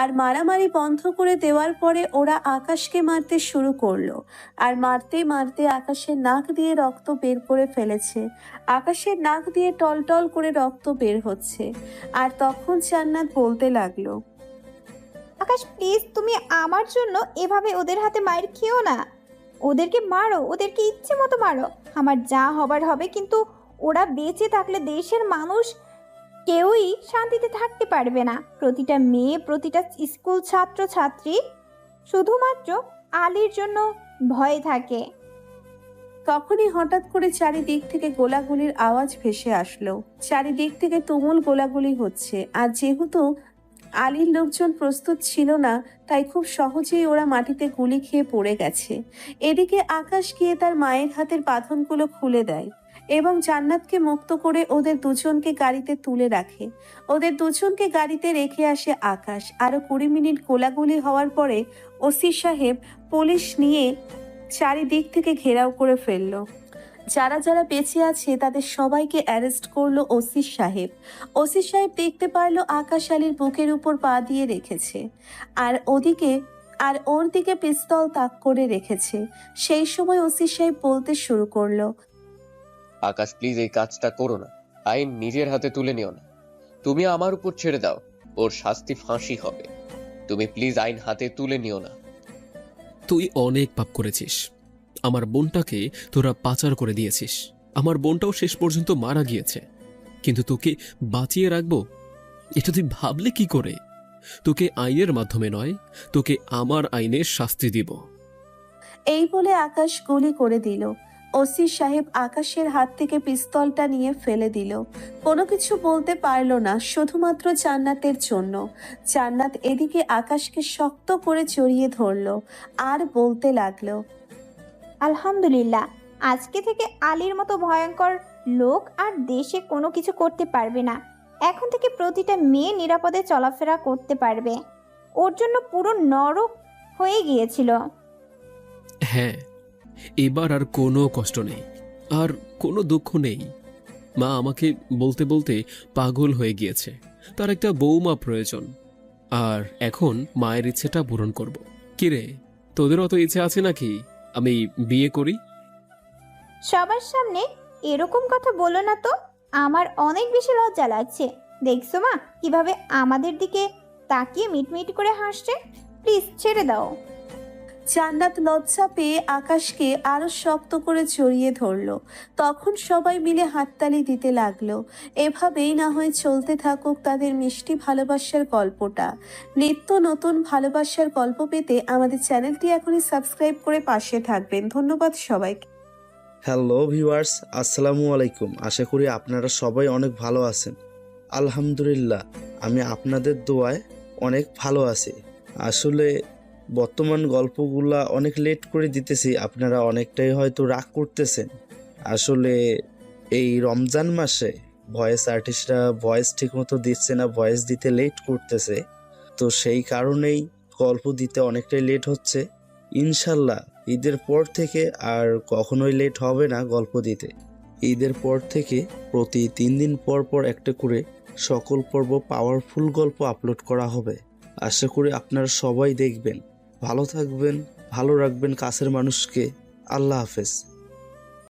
আর মারামারি বন্ধ করে দেওয়ার পরে ওরা আকাশকে মারতে শুরু করলো, আর মারতে মারতে আকাশের নাক দিয়ে রক্ত বের করে ফেলেছে। আকাশের নাক দিয়ে টলটল করে রক্ত বের হচ্ছে। আর তখন জান্নাত বলতে লাগলো, আকাশ প্লিজ, তুমি আমার জন্য এভাবে ওদের হাতে মায়ের খেও না। ওদেরকে মারো, ওদেরকে ইচ্ছে মতো মারো, আমার যা হবার হবে, কিন্তু ওরা বেঁচে থাকলে দেশের মানুষ কেউই শান্তিতে থাকতে পারবে না। প্রতিটা মেয়ে, প্রতিটা স্কুল ছাত্র ছাত্রী শুধুমাত্র আলীর জন্য ভয়ে থাকে। তখনই হঠাৎ করে চারিদিক থেকে গোলাগুলির আওয়াজ ভেসে আসলো। চারিদিক থেকে তুমুল গোলাগুলি হচ্ছে, আর যেহেতু আলীর লোকজন প্রস্তুত ছিল না, তাই খুব সহজেই ওরা মাটিতে গুলি খেয়ে পড়ে গেছে। এদিকে আকাশ গিয়ে তার মায়ের হাতের বাঁধনগুলো খুলে দেয় এবং জান্নাতকে মুক্ত করে ওদের দুজনকে গাড়িতে তুলে রাখে। ওদের দুজনকে গাড়িতে রেখে আসে আকাশ। আরো 20 মিনিট গোলাগুলি হওয়ার পরে ওসি সাহেব পুলিশ নিয়ে চারিদিক থেকে ঘেরাও করে ফেললো। যারা যারা বেঁচে আছে তাদের সবাইকে অ্যারেস্ট করলো ওসি সাহেব। ওসি সাহেব দেখতে পারলো আকাশ আলীর বুকের উপর পা দিয়ে রেখেছে, আর ওর দিকে পিস্তল তাক করে রেখেছে। সেই সময় ওসি সাহেব বলতে শুরু করলো, আকাশ প্লিজ এই কাজটা করো না, আইন নিজের হাতে তুলে নিও না। তুমি আমার উপর ছেড়ে দাও, ওর শাস্তি ফাঁসি হবে। তুমি প্লিজ আইন হাতে তুলে নিও না। তুই অনেক পাপ করেছিস। আমার বোনটাকে তোরা পাচার করে দিয়েছিস, আমার বোনটাও শেষ পর্যন্ত মারা গিয়েছে, কিন্তু তোকে বাঁচিয়ে রাখবো এটা তুই ভাবলে কি করে? তোকে আইনের মাধ্যমে নয়, তোকে আমার আইনের শাস্তি দিব। এই বলে আকাশ গুলি করে দিল। ওসি সাহেব আকাশের হাত থেকে পিস্তলটা নিয়ে ফেলে দিল। কোনো কিছু বলতে পারলো না, শুধুমাত্র জান্নাতের জন্য। জান্নাত এদিকে আকাশকে শক্ত করে জড়িয়ে ধরলো আর বলতে লাগলো, আলহামদুলিল্লাহ, আজকে থেকে আলীর মতো ভয়ঙ্কর লোক আর দেশে কোনো কিছু করতে পারবে না। এখন থেকে প্রতিটা মেয়ে নিরাপদে চলাফেরা করতে পারবে। ওর জন্য পুরো নরক হয়ে গিয়েছিল। হ্যাঁ, এবার আর কোনো কষ্ট নেই, আর কোনো দুঃখ নেই। মা আমাকে বলতে বলতে পাগল হয়ে গিয়েছে, তার একটা বৌমা প্রয়োজন, আর এখন মায়ের ইচ্ছেটা পূরণ করব। কিরে, তোদের অত ইচ্ছে আছে নাকি আমি বিয়ে করি? সবার সামনে এরকম কথা বলো না তো, আমার অনেক বেশি লজ্জা লাগছে। দেখছো মা কিভাবে আমাদের দিকে তাকিয়ে মিটমিট করে হাসছে? প্লিজ ছেড়ে দাও। জান্নাত লজ্জা পেয়ে আকাশকে আরো শক্ত করে জড়িয়ে ধরলো। তখন সবাই মিলে হাততালি দিতে লাগলো। এভাবেই না হয় চলতে থাকুক তাদের মিষ্টি ভালোবাসার গল্পটা। নিত্য নতুন ভালোবাসার গল্প পেতে আমাদের চ্যানেলটি এখনই সাবস্ক্রাইব করে পাশে থাকবেন। ধন্যবাদ সবাইকে। হ্যালো ভিউয়ার্স, আসসালামু আলাইকুম। আশা করি আপনারা সবাই অনেক ভালো আছেন। আলহামদুলিল্লাহ, আমি আপনাদের দোয়ায় অনেক ভালো আছি। আসলে বর্তমান গল্পগুলা অনেক লেট করে দিতেছি, আপনারা অনেকটাই হয়তো রাগ করতেছেন। আসলে এই রমজান মাসে ভয়েস আর্টিস্টরা ভয়েস ঠিকমতো দিচ্ছে না, ভয়েস দিতে লেট করতেছে, তো সেই কারণেই গল্প দিতে অনেকটাই লেট হচ্ছে। ইনশাল্লাহ ঈদের পর থেকে আর কখনোই লেট হবে না গল্প দিতে। ঈদের পর থেকে প্রতি 3 দিন পর পর একটা করে সকল পর্ব পাওয়ারফুল গল্প আপলোড করা হবে। আশা করি আপনারা সবাই দেখবেন। ভালো থাকবেন, ভালো রাখবেন কাছের মানুষকে। আল্লাহ হাফেজ।